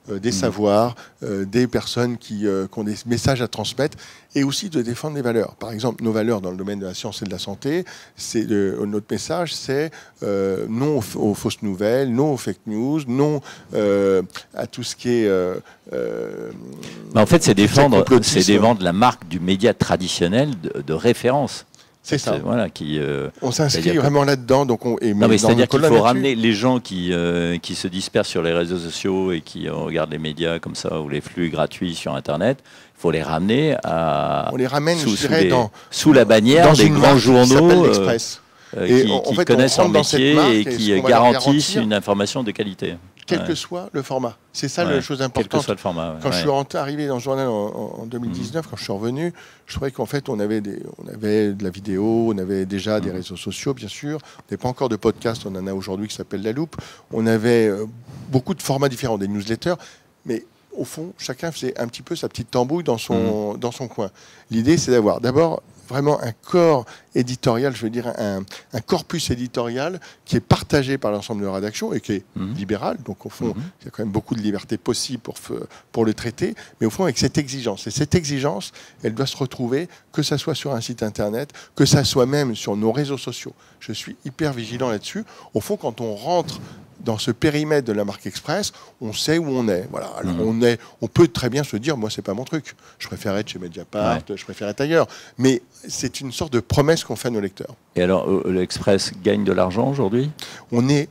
des savoirs, des personnes qui ont des messages à transmettre et aussi de défendre des valeurs. Par exemple, nos valeurs dans le domaine de la science et de la santé, notre message, c'est non aux fausses nouvelles, non aux fake news, non à tout ce qui est... en fait, c'est défendre la marque du média traditionnel de référence. C'est ça. Voilà, on s'inscrit vraiment là-dedans. C'est-à-dire qu'il faut ramener les gens qui se dispersent sur les réseaux sociaux et qui regardent les médias comme ça ou les flux gratuits sur Internet. Il faut les ramener on les ramène, sous la bannière des grands journaux qui connaissent leur métier et qui garantissent une information de qualité. Quel que soit le format. C'est ça la chose importante. Quel que soit le format. Quand je suis arrivé dans le journal en 2019, quand je suis revenu, je trouvais qu'en fait, on avait de la vidéo, on avait déjà des réseaux sociaux, bien sûr. On n'avait pas encore de podcast, on en a aujourd'hui qui s'appelle La Loupe. On avait beaucoup de formats différents, des newsletters, mais au fond, chacun faisait un petit peu sa petite tambouille dans son coin. L'idée, c'est d'avoir d'abord vraiment un corps éditorial, je veux dire un corpus éditorial qui est partagé par l'ensemble de la rédaction et qui est libéral. Donc au fond, il y a quand même beaucoup de liberté possible pour le traiter, mais au fond avec cette exigence. Et cette exigence, elle doit se retrouver, que ça soit sur un site internet, que ça soit même sur nos réseaux sociaux. Je suis hyper vigilant là-dessus. Au fond, quand on rentre dans ce périmètre de la marque Express, on sait où on est. Voilà. Alors on peut très bien se dire, moi, c'est pas mon truc. Je préfère être chez Mediapart, je préfère être ailleurs. Mais c'est une sorte de promesse qu'on fait à nos lecteurs. Et alors, l'Express gagne de l'argent aujourd'hui ? On est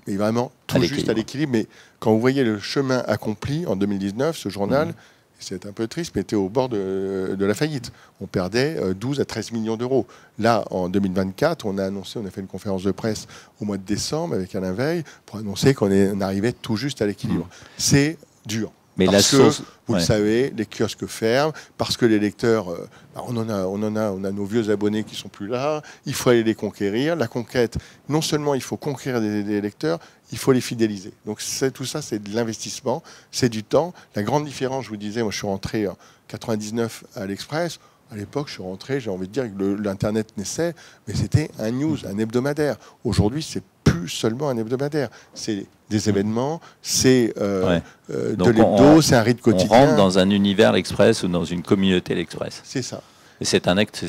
vraiment tout juste à l'équilibre. Mais quand vous voyez le chemin accompli en 2019, ce journal c'est un peu triste, mais était au bord de la faillite. On perdait 12 à 13 millions d'euros. Là, en 2024, on a fait une conférence de presse au mois de décembre avec Alain Veil pour annoncer qu'on arrivait tout juste à l'équilibre. C'est dur. Mais parce la source, que, vous le savez, les kiosques ferment, parce que les lecteurs, on a nos vieux abonnés qui sont plus là, il faut aller les conquérir. La conquête, non seulement il faut conquérir des lecteurs, il faut les fidéliser. Donc tout ça, c'est de l'investissement, c'est du temps. La grande différence, je vous disais, moi je suis rentré en 99 à l'Express. À l'époque, je suis rentré, j'ai envie de dire que l'Internet naissait, mais c'était un news, un hebdomadaire. Aujourd'hui, c'est plus seulement un hebdomadaire. C'est des événements, c'est de l'hebdo, c'est un rythme quotidien. On rentre dans un univers l'Express ou dans une communauté l'Express. C'est ça. Et c'est un acte,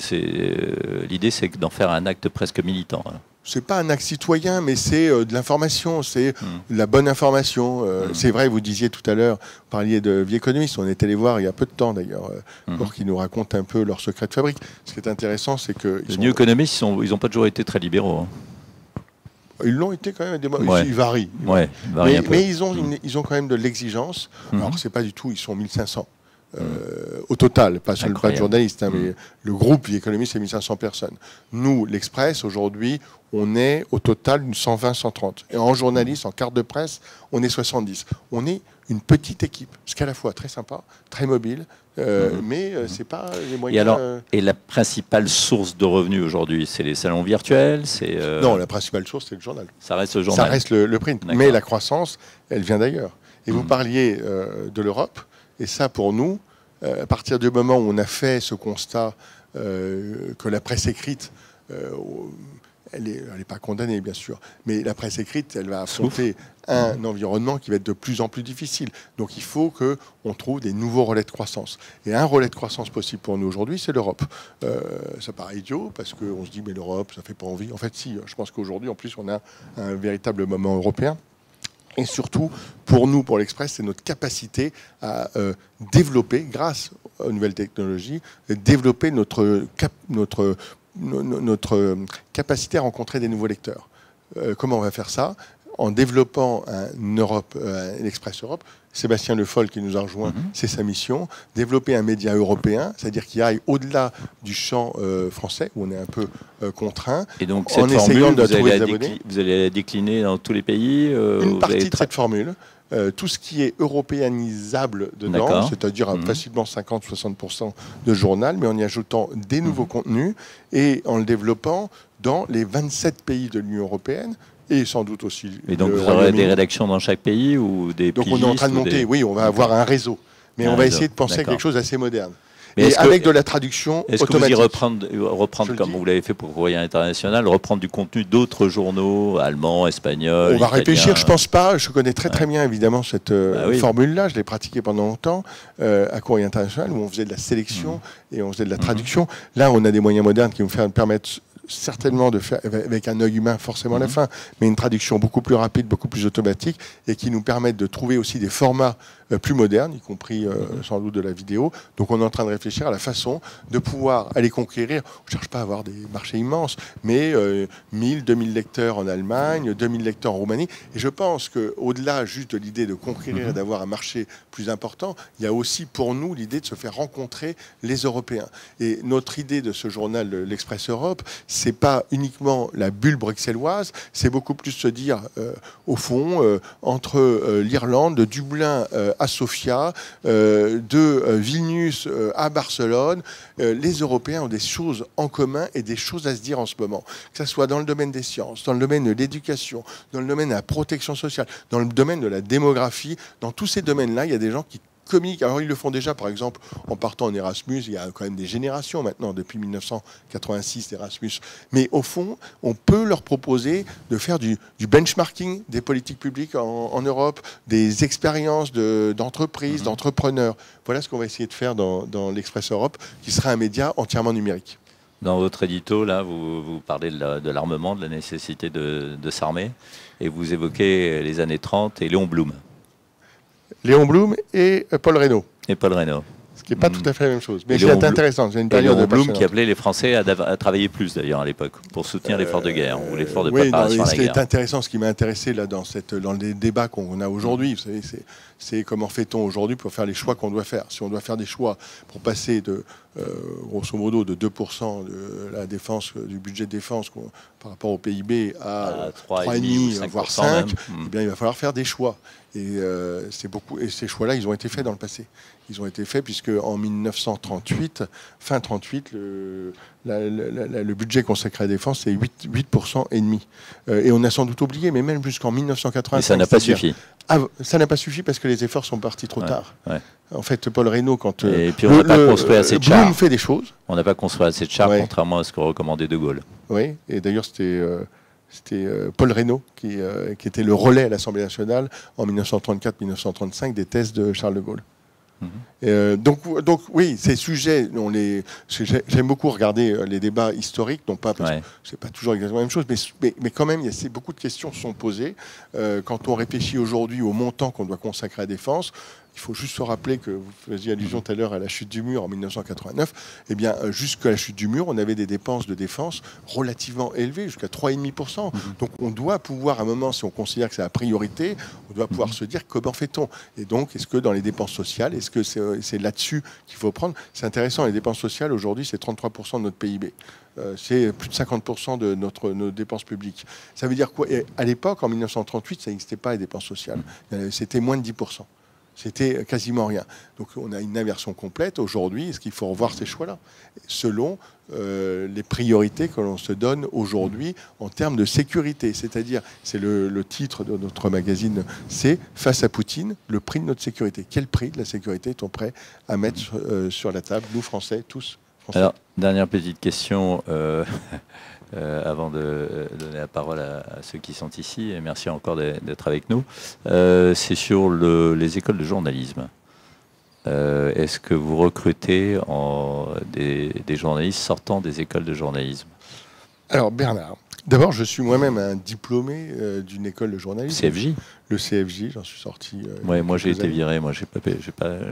l'idée c'est d'en faire un acte presque militant. C'est pas un acte citoyen, mais c'est de l'information, c'est de la bonne information. C'est vrai, vous disiez tout à l'heure, vous parliez de vie économiste, on est allé voir il y a peu de temps d'ailleurs, pour qu'ils nous racontent un peu leurs secrets de fabrique. Ce qui est intéressant, c'est que... Les New Economist, ils n'ont pas toujours été très libéraux. Ils l'ont été quand même, ils varient. Mais ils ont quand même de l'exigence. Alors c'est pas du tout, ils sont 1500. Au total, pas seulement pas de journalistes, hein, mais le groupe Vie économiste, c'est 1500 personnes. Nous, l'Express, aujourd'hui, on est au total une 120-130. Et en journaliste, en carte de presse, on est 70. On est une petite équipe, ce qui est à la fois très sympa, très mobile, mais c'est pas les moyens... Et la principale source de revenus aujourd'hui, c'est les salons virtuels, Non, la principale source, c'est le journal. Ça reste le journal. Ça reste le print. Mais la croissance, elle vient d'ailleurs. Et vous parliez de l'Europe. Et ça, pour nous, à partir du moment où on a fait ce constat que la presse écrite, elle n'est pas condamnée, bien sûr, mais la presse écrite, elle va affronter un environnement qui va être de plus en plus difficile. Donc il faut qu'on trouve des nouveaux relais de croissance. Et un relais de croissance possible pour nous aujourd'hui, c'est l'Europe. Ça paraît idiot, parce qu'on se dit, mais l'Europe, ça ne fait pas envie. En fait, si, je pense qu'aujourd'hui, en plus, on a un véritable moment européen. Et surtout, pour nous, pour l'Express, c'est notre capacité à développer, grâce aux nouvelles technologies, développer notre capacité à rencontrer des nouveaux lecteurs. Comment on va faire ça? En développant un Express Europe. Sébastien Le Foll qui nous a rejoint, c'est sa mission. Développer un média européen, c'est-à-dire qui aille au-delà du champ français, où on est un peu contraint. Et donc cette formule, vous allez la décliner dans tous les pays Une partie de cette formule. Tout ce qui est européanisable dedans, c'est-à-dire facilement 50-60% de journal, mais en y ajoutant des nouveaux contenus et en le développant dans les 27 pays de l'Union européenne. Et sans doute aussi. Et donc vous aurez des rédactions dans chaque pays ou des Donc on est en train de monter, oui, on va avoir un réseau. Mais on va essayer de penser à quelque chose d'assez moderne. Et avec de la traduction automatique. Est-ce que vous y reprendre comme vous l'avez fait pour Courrier International, reprendre du contenu d'autres journaux, allemands, espagnols, On va réfléchir, je pense pas. Je connais très bien évidemment cette formule-là. Je l'ai pratiquée pendant longtemps à Courrier International, où on faisait de la sélection et on faisait de la traduction. Là, on a des moyens modernes qui nous permettent certainement de faire, avec un œil humain forcément à la fin, mais une traduction beaucoup plus rapide, beaucoup plus automatique, et qui nous permettent de trouver aussi des formats plus modernes, y compris sans doute de la vidéo. Donc on est en train de réfléchir à la façon de pouvoir aller conquérir. On ne cherche pas à avoir des marchés immenses, mais 1000, 2000 lecteurs en Allemagne, 2000 lecteurs en Roumanie. Et je pense qu'au-delà juste de l'idée de conquérir et d'avoir un marché plus important, il y a aussi pour nous l'idée de se faire rencontrer les Européens. Et notre idée de ce journal, l'Express Europe, c'est pas uniquement la bulle bruxelloise, c'est beaucoup plus se dire, au fond, entre l'Irlande, de Dublin à Sofia, de Vilnius à Barcelone, les Européens ont des choses en commun et des choses à se dire en ce moment. Que ce soit dans le domaine des sciences, dans le domaine de l'éducation, dans le domaine de la protection sociale, dans le domaine de la démographie, dans tous ces domaines-là, il y a des gens qui communiquent. Alors ils le font déjà, par exemple, en partant en Erasmus. Il y a quand même des générations maintenant, depuis 1986 d'Erasmus. Mais au fond, on peut leur proposer de faire du benchmarking des politiques publiques en Europe, des expériences d'entreprises, d'entrepreneurs. Voilà ce qu'on va essayer de faire dans l'Express Europe, qui sera un média entièrement numérique. Dans votre édito, là, vous parlez de l'armement, de la nécessité de s'armer, et vous évoquez les années 30 et Léon Blum. Léon Blum et Paul Reynaud. Et Paul Reynaud. Ce qui n'est pas tout à fait la même chose. Mais c'est intéressant. C'est une période Léon Blum qui appelait les Français à travailler plus, d'ailleurs, à l'époque, pour soutenir l'effort de guerre ou l'effort de préparation à la guerre. Ce qui est intéressant, ce qui m'a intéressé là, dans le débat qu'on a aujourd'hui, vous savez, c'est comment fait-on aujourd'hui pour faire les choix qu'on doit faire. Si on doit faire des choix pour passer de, grosso modo, de 2% de la défense, du budget de défense par rapport au PIB à 3,5 voire 5, eh bien, il va falloir faire des choix. Et ces choix-là, ils ont été faits dans le passé. Ils ont été faits puisque en 1938, fin 38, le budget consacré à la défense, c'est 8% et demi. Et on a sans doute oublié, mais même jusqu'en 1985. Et ça n'a pas suffi. Ça n'a pas suffi parce que les efforts sont partis trop tard. Ouais. En fait, Paul Reynaud, quand et puis on n'a pas construit assez de chars. Blum fait des choses. On n'a pas construit assez de chars, contrairement à ce que recommandait De Gaulle. Oui, et d'ailleurs, c'était Paul Reynaud qui était le relais à l'Assemblée nationale en 1934-1935 des thèses de Charles de Gaulle. Donc oui, ces sujets, j'aime beaucoup regarder les débats historiques, non pas parce que c'est pas toujours exactement la même chose, mais quand même, beaucoup de questions sont posées. Quand on réfléchit aujourd'hui au montant qu'on doit consacrer à la défense, il faut juste se rappeler que vous faisiez allusion tout à l'heure à la chute du mur en 1989. Eh bien, jusqu'à la chute du mur, on avait des dépenses de défense relativement élevées, jusqu'à 3,5%. Donc, on doit pouvoir, à un moment, si on considère que c'est la priorité, on doit pouvoir se dire comment fait-on. Et donc, est-ce que dans les dépenses sociales, est-ce que c'est là-dessus qu'il faut prendre? C'est intéressant, les dépenses sociales, aujourd'hui, c'est 33% de notre PIB. C'est plus de 50% de nos dépenses publiques. Ça veut dire quoi? Et à l'époque, en 1938, ça n'existait pas, les dépenses sociales. C'était moins de 10%. C'était quasiment rien. Donc on a une inversion complète. Aujourd'hui, est-ce qu'il faut revoir ces choix-là selon les priorités que l'on se donne aujourd'hui en termes de sécurité? C'est-à-dire, c'est le titre de notre magazine, c'est « Face à Poutine, le prix de notre sécurité ». Quel prix de la sécurité est-on prêt à mettre sur la table, nous Français, tous Français? Alors, dernière petite question. Avant de donner la parole à ceux qui sont ici, et merci encore d'être avec nous, c'est sur les écoles de journalisme. Est-ce que vous recrutez des journalistes sortant des écoles de journalisme? Alors Bernard, d'abord je suis moi-même un diplômé d'une école de journalisme. CFJ? Le CFJ, j'en suis sorti. Ouais, moi j'ai été viré,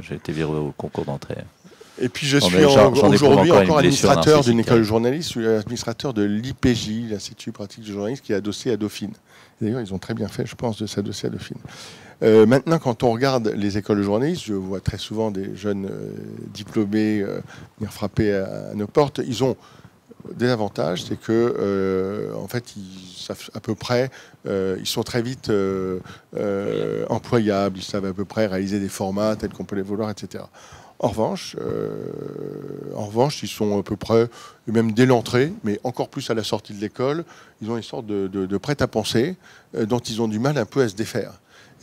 j'ai été viré au concours d'entrée. Et puis je suis aujourd'hui encore administrateur d'une école de journalisme, je suis administrateur de l'IPJ, l'Institut pratique de journalisme, qui est adossé à Dauphine. D'ailleurs, ils ont très bien fait, je pense, de s'adosser à Dauphine. Maintenant, quand on regarde les écoles de journalisme, je vois très souvent des jeunes diplômés venir frapper à nos portes. Ils ont des avantages, c'est que en fait, ils savent à peu près, ils sont très vite employables, ils savent à peu près réaliser des formats tels qu'on peut les vouloir, etc. En revanche, ils sont à peu près, même dès l'entrée, mais encore plus à la sortie de l'école, ils ont une sorte de prêt-à-penser dont ils ont du mal un peu à se défaire.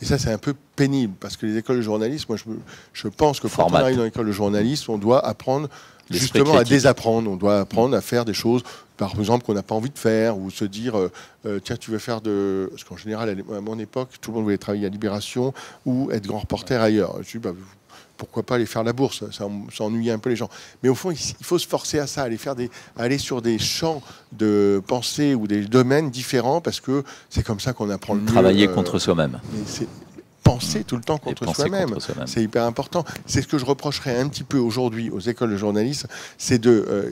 Et ça, c'est un peu pénible, parce que les écoles de journalisme, moi, je pense que quand on arrive dans l'école de journalisme, on doit apprendre justement à désapprendre. On doit apprendre à faire des choses, par exemple, qu'on n'a pas envie de faire, ou se dire, tiens, tu veux faire de... Parce qu'en général, à mon époque, tout le monde voulait travailler à Libération ou être grand reporter ailleurs. Je dis, pourquoi pas aller faire la bourse? Ça ennuyait un peu les gens. Mais au fond, il faut se forcer à ça, aller sur des champs de pensée ou des domaines différents, parce que c'est comme ça qu'on apprend le mieux. Travailler contre soi-même. Penser tout le temps contre soi-même. C'est hyper important. C'est ce que je reprocherais un petit peu aujourd'hui aux écoles de journalisme, c'est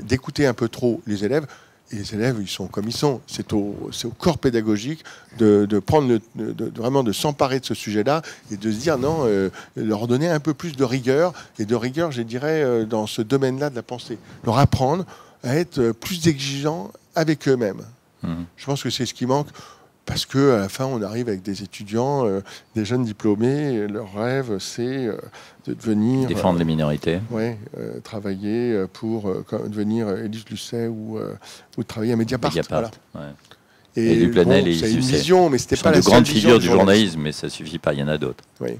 d'écouter un peu trop les élèves. Et les élèves, ils sont comme ils sont. C'est au corps pédagogique de prendre vraiment de s'emparer de ce sujet-là et de se dire non, leur donner un peu plus de rigueur, et de rigueur, je dirais, dans ce domaine-là de la pensée. Leur apprendre à être plus exigeants avec eux-mêmes. Je pense que c'est ce qui manque, parce qu'à la fin, on arrive avec des étudiants, des jeunes diplômés, et leur rêve, c'est de devenir... Défendre les minorités. Oui, travailler pour devenir Élise Lucet ou travailler à Mediapart. Voilà. Ouais. Et Duplanel, c'est une vision, mais c'était pas la seule grande figure du journalisme, mais ça suffit pas, il y en a d'autres. Oui.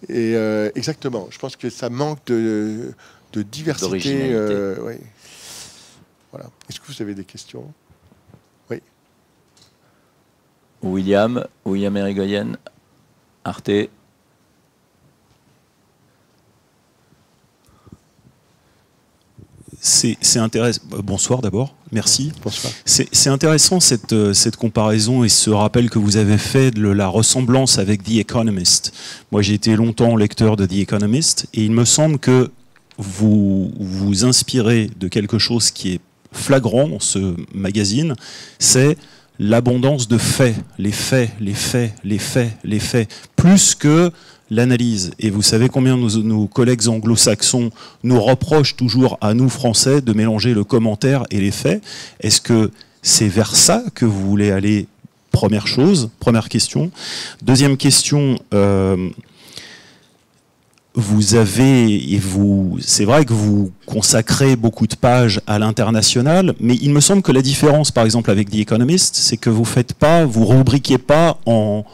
Et exactement, je pense que ça manque de diversité. D'originalité. Oui. Voilà. Est-ce que vous avez des questions? Oui. William Érigoyen, Arte. C'est intéressant. Bonsoir d'abord, merci. Bonsoir. C'est intéressant cette comparaison et ce rappel que vous avez fait de la ressemblance avec The Economist. Moi, j'ai été longtemps lecteur de The Economist et il me semble que vous vous inspirez de quelque chose qui est flagrant dans ce magazine, c'est l'abondance de faits, les faits, plus que l'analyse. Et vous savez combien nos collègues anglo-saxons nous reprochent toujours à nous, Français, de mélanger le commentaire et les faits. Est-ce que c'est vers ça que vous voulez aller? Première chose, première question. Deuxième question, c'est vrai que vous consacrez beaucoup de pages à l'international, mais il me semble que la différence, par exemple, avec The Economist, c'est que vous rubriquez pas en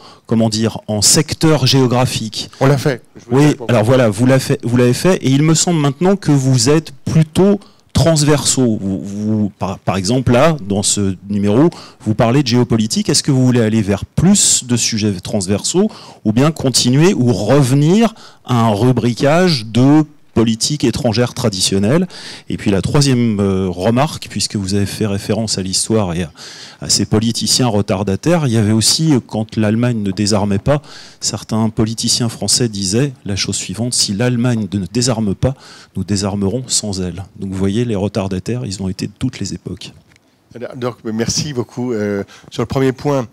secteur géographique. On l'a fait. Oui, alors voilà, vous l'avez fait, et il me semble maintenant que vous êtes plutôt transversaux. Par exemple, là, dans ce numéro, vous parlez de géopolitique. Est-ce que vous voulez aller vers plus de sujets transversaux ou bien continuer ou revenir à un rubricage de politique étrangère traditionnelle? Et puis la troisième remarque, puisque vous avez fait référence à l'histoire et à ces politiciens retardataires, il y avait aussi, quand l'Allemagne ne désarmait pas, certains politiciens français disaient la chose suivante: si l'Allemagne ne désarme pas, nous désarmerons sans elle. Donc vous voyez, les retardataires, ils ont été de toutes les époques. Donc, merci beaucoup. Sur le premier point,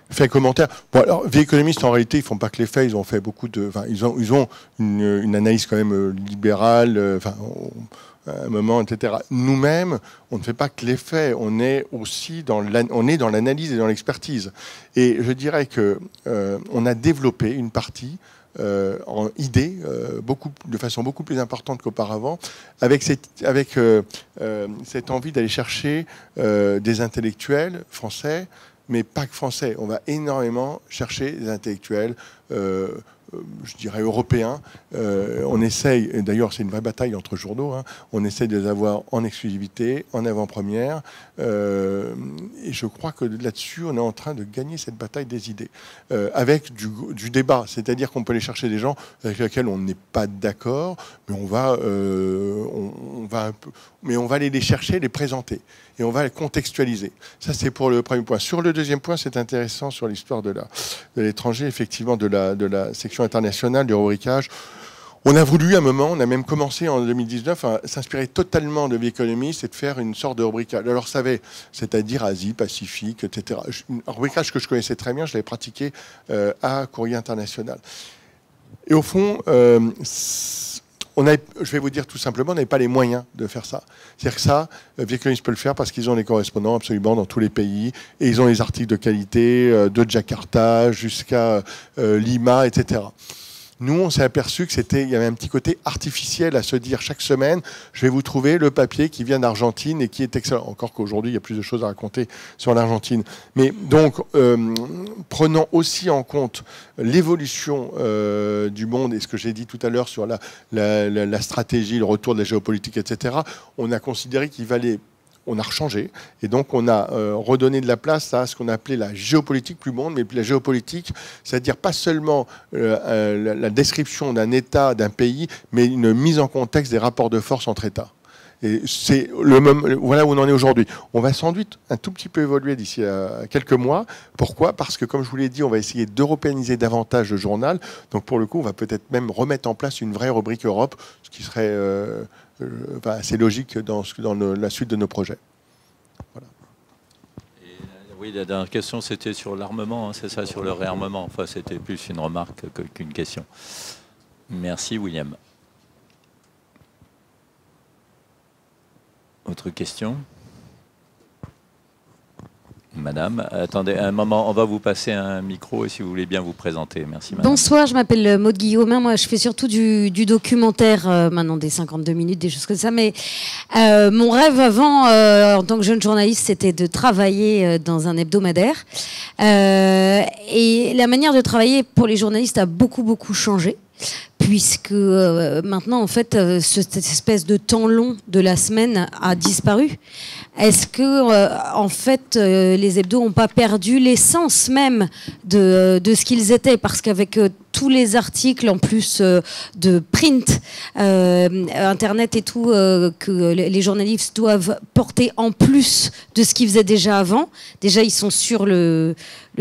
fait commentaire. Bon, alors, The Economist, en réalité, ils font pas que les faits. Ils ont fait beaucoup de. Enfin, ils ont une analyse quand même libérale. Enfin, à un moment, etc. Nous-mêmes, on ne fait pas que les faits. On est aussi dans l'analyse et dans l'expertise. Et je dirais que on a développé une partie en idée, de façon beaucoup plus importante qu'auparavant, avec cette envie d'aller chercher des intellectuels français, mais pas que français. On va énormément chercher des intellectuels, je dirais européens. On essaye, et d'ailleurs c'est une vraie bataille entre journaux, hein, on essaye de les avoir en exclusivité, en avant-première, et je crois que là-dessus on est en train de gagner cette bataille des idées, avec du débat, c'est-à-dire qu'on peut aller chercher des gens avec lesquels on n'est pas d'accord, mais on va aller les chercher, les présenter, et on va les contextualiser. Ça c'est pour le premier point. Sur le deuxième point, c'est intéressant sur l'histoire de l'étranger, effectivement, de la section internationale, du rubricage. On a voulu, à un moment, on a même commencé en 2019 à s'inspirer totalement de The Economist et de faire une sorte de rubricage. Alors, c'est-à-dire Asie, Pacifique, etc. Un rubricage que je connaissais très bien, je l'avais pratiqué à Courrier International. Et au fond, je vais vous dire tout simplement, on n'avait pas les moyens de faire ça. C'est-à-dire que ça, The Economist peut le faire parce qu'ils ont les correspondants absolument dans tous les pays, et ils ont les articles de qualité, de Jakarta jusqu'à Lima, etc. Nous, on s'est aperçu qu'il y avait un petit côté artificiel à se dire chaque semaine, je vais vous trouver le papier qui vient d'Argentine et qui est excellent. Encore qu'aujourd'hui, il y a plus de choses à raconter sur l'Argentine. Mais donc, prenant aussi en compte l'évolution du monde et ce que j'ai dit tout à l'heure sur la stratégie, le retour de la géopolitique, etc., on a considéré qu'il valait... On a rechangé, et donc on a redonné de la place à ce qu'on a appelé la géopolitique plus monde, mais la géopolitique, c'est-à-dire pas seulement la description d'un État, d'un pays, mais une mise en contexte des rapports de force entre États. Et c'est voilà où on en est aujourd'hui. On va sans doute un tout petit peu évoluer d'ici à quelques mois. Pourquoi? Parce que, comme je vous l'ai dit, on va essayer d'européaniser davantage le journal. Donc pour le coup, on va peut-être même remettre en place une vraie rubrique Europe, ce qui serait assez logique dans la suite de nos projets. Voilà. Oui, la dernière question, c'était sur l'armement, hein, c'est ça, sur le réarmement. Enfin, c'était plus une remarque qu'une question. Merci, William. Autre question? Madame, attendez un moment, on va vous passer un micro et si vous voulez bien vous présenter. Merci, madame. Bonsoir, je m'appelle Maude Guillaumin. Moi, je fais surtout du documentaire, maintenant des 52 minutes, des choses comme ça. Mais mon rêve avant, en tant que jeune journaliste, c'était de travailler dans un hebdomadaire. Et la manière de travailler pour les journalistes a beaucoup changé. Puisque maintenant, en fait, cette espèce de temps long de la semaine a disparu. Est-ce que, en fait, les hebdos n'ont pas perdu l'essence même de ce qu'ils étaient? Parce qu'avec tous les articles, en plus de print, Internet et tout, que les journalistes doivent porter en plus de ce qu'ils faisaient déjà avant, déjà, ils sont sur le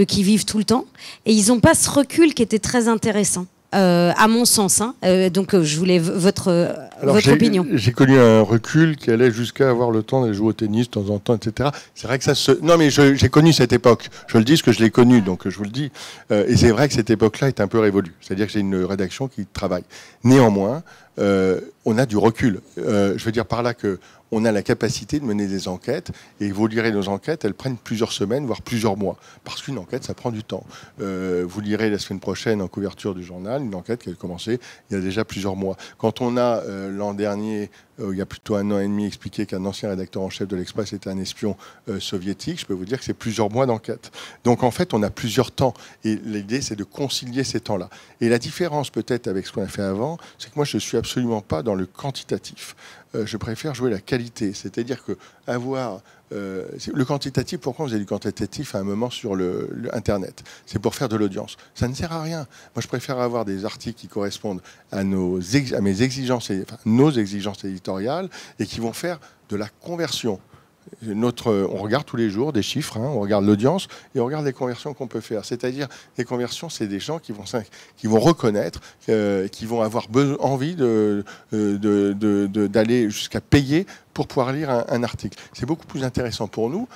qui-vive tout le temps. Et ils n'ont pas ce recul qui était très intéressant. à mon sens. Hein. Donc je voulais votre opinion. J'ai connu un recul qui allait jusqu'à avoir le temps d'aller jouer au tennis de temps en temps, etc. C'est vrai que ça se... Non, mais j'ai connu cette époque. Je le dis parce que je l'ai connue, donc je vous le dis. Et c'est vrai que cette époque-là est un peu révolue. C'est-à-dire que j'ai une rédaction qui travaille. Néanmoins, on a du recul. Je veux dire par là que on a la capacité de mener des enquêtes, et vous lirez nos enquêtes, elles prennent plusieurs semaines, voire plusieurs mois, parce qu'une enquête, ça prend du temps. Vous lirez la semaine prochaine en couverture du journal, une enquête qui a commencé il y a déjà plusieurs mois. Quand on a, l'an dernier, il y a plutôt 1 an et demi, expliqué qu'un ancien rédacteur en chef de l'Express était un espion soviétique, je peux vous dire que c'est plusieurs mois d'enquête. Donc en fait, on a plusieurs temps, et l'idée, c'est de concilier ces temps-là. Et la différence peut-être avec ce qu'on a fait avant, c'est que moi, je ne suis absolument pas dans le quantitatif. Je préfère jouer la qualité, c'est-à-dire que avoir le quantitatif. Pourquoi vous avez du quantitatif à un moment sur le Internet? C'est pour faire de l'audience. Ça ne sert à rien. Moi, je préfère avoir des articles qui correspondent à mes exigences, enfin, nos exigences éditoriales, et qui vont faire de la conversion. On regarde tous les jours des chiffres, hein, on regarde l'audience et on regarde les conversions qu'on peut faire. C'est-à-dire, les conversions, c'est des gens qui vont reconnaître, qui vont avoir envie d'aller jusqu'à payer pour pouvoir lire un article. C'est beaucoup plus intéressant pour nous.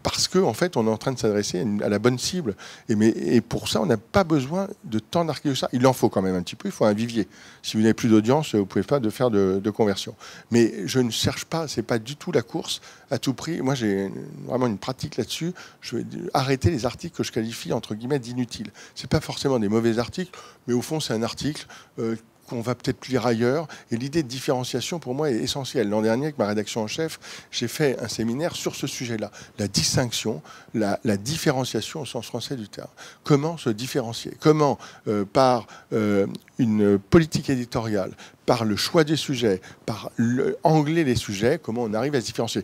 Parce qu'en fait, on est en train de s'adresser à la bonne cible. Et pour ça, on n'a pas besoin de tant d'articles que ça. Il en faut quand même un petit peu, il faut un vivier. Si vous n'avez plus d'audience, vous ne pouvez pas faire de conversion. Mais je ne cherche pas, ce n'est pas du tout la course à tout prix. Moi, j'ai vraiment une pratique là-dessus. Je vais arrêter les articles que je qualifie, entre guillemets, d'inutiles. Ce n'est pas forcément des mauvais articles, mais au fond, c'est un article qu'on va peut-être lire ailleurs. Et l'idée de différenciation, pour moi, est essentielle. L'an dernier, avec ma rédaction en chef, j'ai fait un séminaire sur ce sujet-là. La distinction, la différenciation au sens français du terme. Comment se différencier? Comment, par une politique éditoriale, par le choix des sujets, par angler les sujets, comment on arrive à se différencier?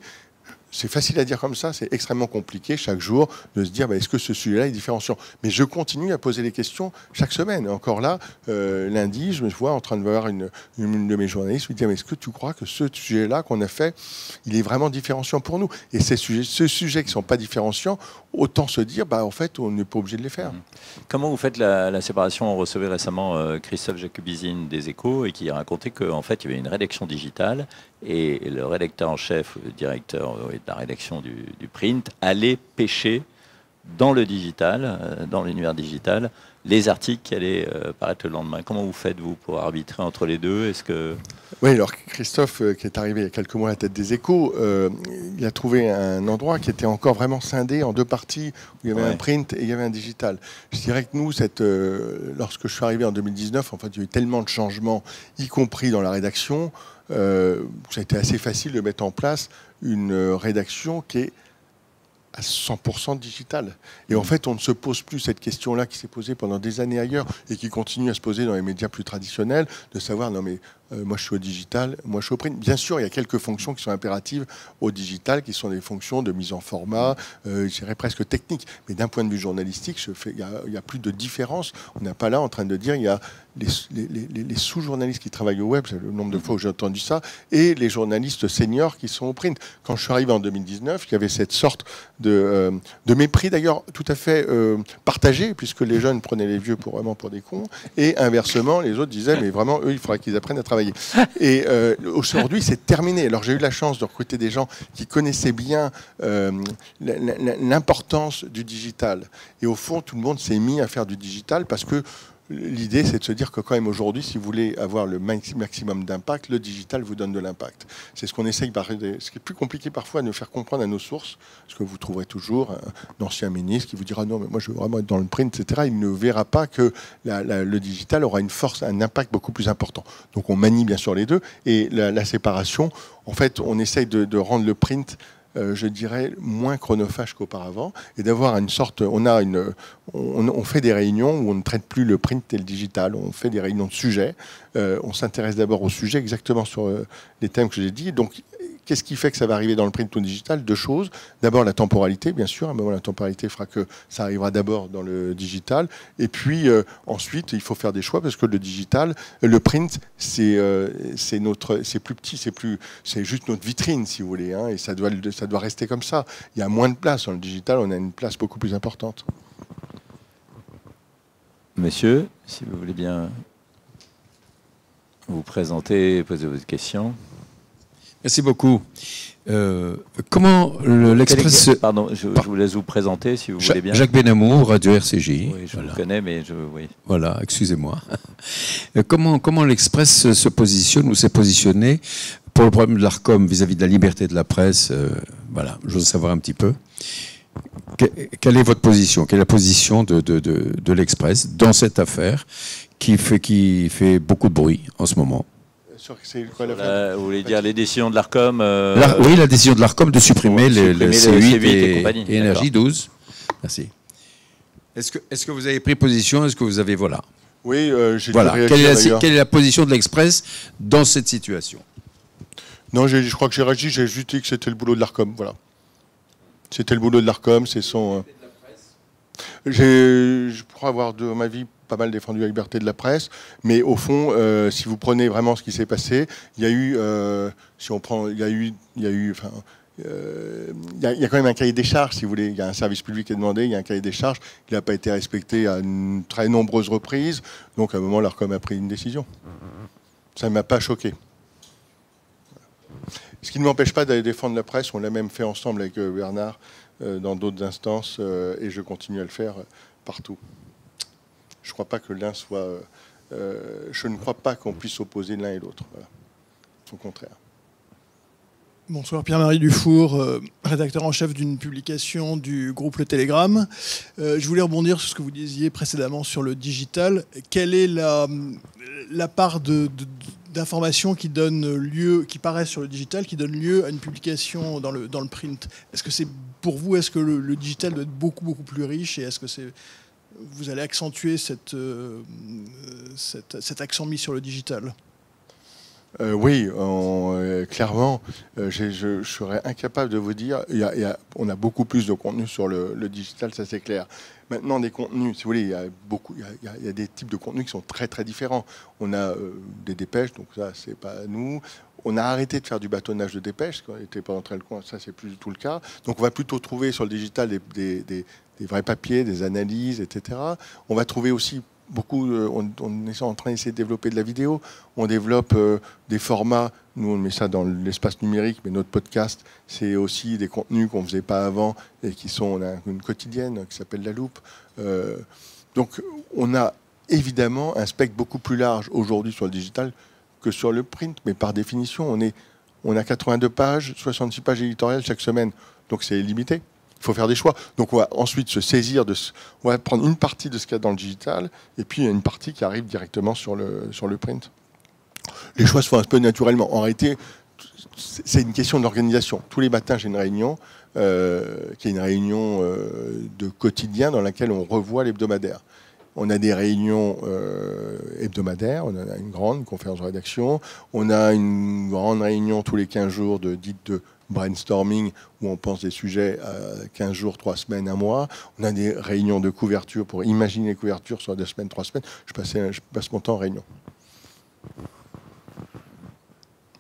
C'est facile à dire comme ça, c'est extrêmement compliqué chaque jour de se dire est-ce que ce sujet-là est différenciant. Mais je continue à poser les questions chaque semaine. Encore là, lundi, je me vois en train de voir une de mes journalistes lui dire est-ce que tu crois que ce sujet-là qu'on a fait, il est vraiment différenciant pour nous? Et ces sujets qui ne sont pas différenciants, autant se dire en fait, on n'est pas obligé de les faire. Comment vous faites la séparation? On recevait récemment Christophe Jacobizine des Échos et qui racontait qu'en fait, il y avait une rédaction digitale et le rédacteur en chef, le directeur de la rédaction du print, allait pêcher dans le digital, dans l'univers digital, les articles qui allaient paraître le lendemain. Comment vous faites, vous, pour arbitrer entre les deux? Est-ce que... Oui, alors Christophe, qui est arrivé il y a quelques mois à la tête des Échos, il a trouvé un endroit qui était encore vraiment scindé en deux parties, où il y avait un print et il y avait un digital. Je dirais que nous, lorsque je suis arrivé en 2019, en fait, il y a eu tellement de changements, y compris dans la rédaction, ça a été assez facile de mettre en place une rédaction qui est à 100% digital. Et en fait, on ne se pose plus cette question-là qui s'est posée pendant des années ailleurs et qui continue à se poser dans les médias plus traditionnels, de savoir, non mais moi je suis au digital, moi je suis au print. Bien sûr, il y a quelques fonctions qui sont impératives au digital, qui sont des fonctions de mise en format, je dirais presque techniques. Mais d'un point de vue journalistique, il n'y a plus de différence. On n'est pas là en train de dire, il y a les sous-journalistes qui travaillent au web, c'est le nombre de fois où j'ai entendu ça, et les journalistes seniors qui sont au print. Quand je suis arrivé en 2019, il y avait cette sorte de mépris, d'ailleurs tout à fait partagé, puisque les jeunes prenaient les vieux vraiment pour des cons, et inversement, les autres disaient, mais vraiment, eux, il faudrait qu'ils apprennent à travailler. Et aujourd'hui, c'est terminé. Alors j'ai eu la chance de recruter des gens qui connaissaient bien l'importance du digital. Et au fond, tout le monde s'est mis à faire du digital parce que l'idée, c'est de se dire que quand même aujourd'hui, si vous voulez avoir le maximum d'impact, le digital vous donne de l'impact. C'est ce qu'on essaye, ce qui est plus compliqué parfois, de nous faire comprendre à nos sources, parce que vous trouverez toujours un ancien ministre qui vous dira non, mais moi je veux vraiment être dans le print, etc. Il ne verra pas que le digital aura une force, un impact beaucoup plus important. Donc on manie bien sûr les deux, et la séparation, en fait, on essaye de rendre le print je dirais, moins chronophage qu'auparavant, et d'avoir une sorte... On fait des réunions où on ne traite plus le print et le digital, on fait des réunions de sujets, on s'intéresse d'abord au sujet, exactement sur les thèmes que j'ai dit. Donc, qu'est-ce qui fait que ça va arriver dans le print ou le digital? Deux choses. D'abord, la temporalité, bien sûr. À un moment, la temporalité fera que ça arrivera d'abord dans le digital. Et puis, ensuite, il faut faire des choix parce que le digital, le print, c'est plus petit, c'est juste notre vitrine, si vous voulez. Hein, et ça doit rester comme ça. Il y a moins de place. Dans le digital, on a une place beaucoup plus importante. Monsieur, si vous voulez bien vous présenter et poser votre question. Merci beaucoup. Comment l'Express... Pardon, je vous laisse vous présenter si vous voulez bien. Jacques Benamou, Radio RCJ. Oui, je vous connais, mais oui. Voilà, excusez-moi. Comment l'Express se positionne ou s'est positionné pour le problème de l'ARCOM vis-à-vis de la liberté de la presse? Voilà, je veux savoir un petit peu. Quelle est votre position? Quelle est la position de l'Express dans cette affaire qui fait beaucoup de bruit en ce moment? Vous voulez dire les décisions de l'ARCOM Oui, la décision de l'ARCOM de supprimer les C8 et Énergie 12. Merci. Est-ce que vous avez pris position? Est-ce que vous avez... Voilà. Oui, j'ai voilà. Quelle est la position de l'Express dans cette situation? Non, je crois que j'ai réagi, j'ai juste dit que c'était le boulot de l'ARCOM. Voilà. C'était le boulot de l'ARCOM, c'est son... Je crois avoir, de ma vie, pas mal défendu la liberté de la presse, mais au fond, si vous prenez vraiment ce qui s'est passé, il y a eu, si on prend, il y a quand même un cahier des charges, si vous voulez. Il y a un service public qui est demandé, il y a un cahier des charges qui n'a pas été respecté à une très nombreuses reprises. Donc à un moment, l'ARCOM a pris une décision. Ça ne m'a pas choqué. Ce qui ne m'empêche pas d'aller défendre la presse. On l'a même fait ensemble avec Bernard dans d'autres instances et je continue à le faire partout. Je ne crois pas que l'un soit... je ne crois pas qu'on puisse opposer l'un et l'autre. Voilà. Au contraire. Bonsoir, Pierre-Marie Dufour, rédacteur en chef d'une publication du groupe Le Télégramme. Je voulais rebondir sur ce que vous disiez précédemment sur le digital. Quelle est la part d'informations qui donne lieu, qui paraissent sur le digital, qui donne lieu à une publication dans le print? Est-ce que c'est pour vous, est-ce que le digital doit être beaucoup plus riche, et est-ce que vous allez accentuer cet accent mis sur le digital? Oui, clairement, je serais incapable de vous dire. On a beaucoup plus de contenu sur le digital, ça c'est clair. Maintenant, des contenus, si vous voulez, il y a des types de contenus qui sont très différents. On a des dépêches, donc ça c'est pas nous. On a arrêté de faire du bâtonnage de dépêches, quand on était pendant très longtemps, ça c'est plus du tout le cas. Donc on va plutôt trouver sur le digital des vrais papiers, des analyses, etc. On va trouver aussi beaucoup, on est en train d'essayer de développer de la vidéo, on développe des formats, nous on met ça dans l'espace numérique, mais notre podcast, c'est aussi des contenus qu'on ne faisait pas avant et on a une quotidienne qui s'appelle La Loupe. Donc on a évidemment un spectre beaucoup plus large aujourd'hui sur le digital que sur le print, mais par définition, on a 82 pages, 66 pages éditoriales chaque semaine, donc c'est limité. Il faut faire des choix. Donc on va ensuite se saisir on va prendre une partie de ce qu'il y a dans le digital et puis il y a une partie qui arrive directement sur le print. Les choix se font un peu naturellement. En réalité, c'est une question d'organisation. Tous les matins, j'ai une réunion qui est une réunion de quotidien dans laquelle on revoit l'hebdomadaire. On a des réunions hebdomadaires, on a une grande conférence de rédaction, on a une grande réunion tous les 15 jours dite de brainstorming où on pense des sujets à 15 jours, 3 semaines, 1 mois. On a des réunions de couverture pour imaginer les couvertures sur 2 semaines, 3 semaines. Je passe mon temps en réunion.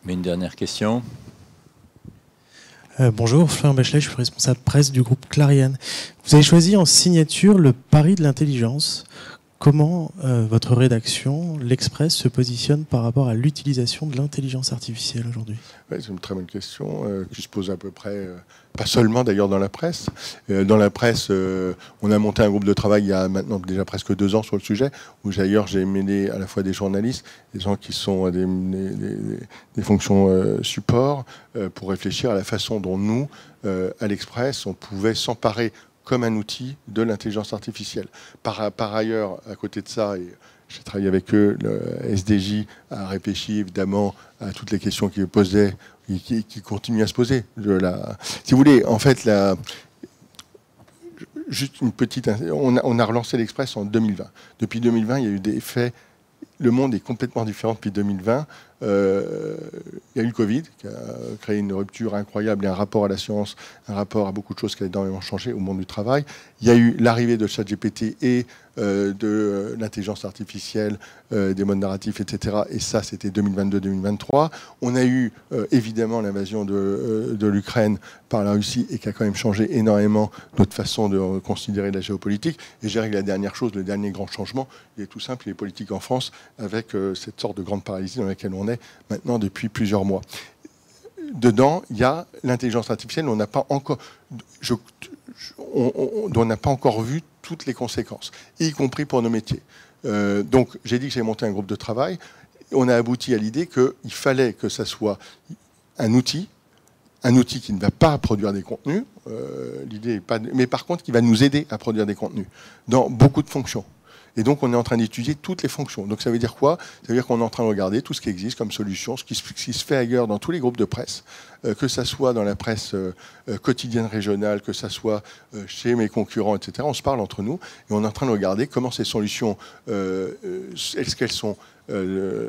Mais une dernière question. Bonjour, Florian Bachelet, je suis responsable presse du groupe Clariane. Vous avez choisi en signature le pari de l'intelligence. Comment votre rédaction, l'Express, se positionne par rapport à l'utilisation de l'intelligence artificielle aujourd'hui? Oui, c'est une très bonne question qui se pose à peu près, pas seulement d'ailleurs dans la presse. Dans la presse, on a monté un groupe de travail il y a maintenant déjà presque 2 ans sur le sujet, où d'ailleurs j'ai mêlé à la fois des journalistes, des gens qui sont des fonctions support, pour réfléchir à la façon dont nous, à l'Express, on pouvait s'emparer comme un outil de l'intelligence artificielle. Par ailleurs, à côté de ça, et j'ai travaillé avec eux, le SDJ a réfléchi évidemment à toutes les questions qu'ils posaient et qui continuent à se poser. Si vous voulez, en fait, juste une petite... On a relancé l'Express en 2020. Depuis 2020, il y a eu des faits... Le monde est complètement différent depuis 2020. il y a eu le Covid qui a créé une rupture incroyable et un rapport à la science, un rapport à beaucoup de choses qui a énormément changé au monde du travail. Il y a eu l'arrivée de ChatGPT et de l'intelligence artificielle, des modes narratifs, etc. Et ça, c'était 2022-2023. On a eu évidemment l'invasion de l'Ukraine par la Russie et qui a quand même changé énormément notre façon de considérer la géopolitique. Et je dirais que la dernière chose, le dernier grand changement, il est tout simple, il est politique en France, avec cette sorte de grande paralysie dans laquelle on est maintenant depuis plusieurs mois. Dedans, il y a l'intelligence artificielle, on n'a pas encore... on n'a pas encore vu toutes les conséquences, y compris pour nos métiers. Donc, j'ai dit que j'ai monté un groupe de travail. On a abouti à l'idée qu'il fallait que ça soit un outil qui ne va pas produire des contenus, l'idée est pas, mais par contre qui va nous aider à produire des contenus dans beaucoup de fonctions. Et donc, on est en train d'étudier toutes les fonctions. Donc, ça veut dire quoi? Ça veut dire qu'on est en train de regarder tout ce qui existe comme solution, ce qui se fait ailleurs dans tous les groupes de presse, que ça soit dans la presse quotidienne régionale, que ça soit chez mes concurrents, etc. On se parle entre nous et on est en train de regarder comment ces solutions, est-ce qu'elles sont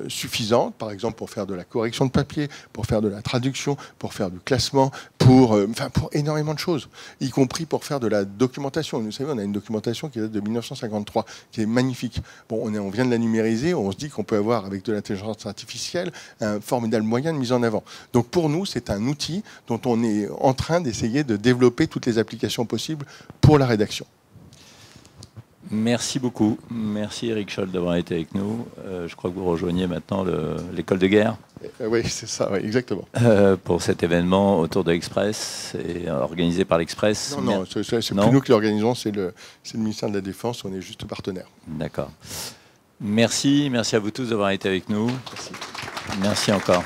suffisantes, par exemple pour faire de la correction de papier, pour faire de la traduction, pour faire du classement, pour énormément de choses, y compris pour faire de la documentation. Vous savez, on a une documentation qui date de 1953, qui est magnifique. Bon, on vient de la numériser, on se dit qu'on peut avoir, avec de l'intelligence artificielle, un formidable moyen de mise en avant. Donc pour nous, c'est un outil dont on est en train d'essayer de développer toutes les applications possibles pour la rédaction. Merci beaucoup. Merci Eric Scholl d'avoir été avec nous. Je crois que vous rejoignez maintenant l'école de guerre. Oui, c'est ça, oui, exactement. Pour cet événement autour de l'Express, et organisé par l'Express. Non, c'est plus nous qui l'organisons, c'est le ministère de la Défense, on est juste partenaire. D'accord. Merci à vous tous d'avoir été avec nous. Merci encore.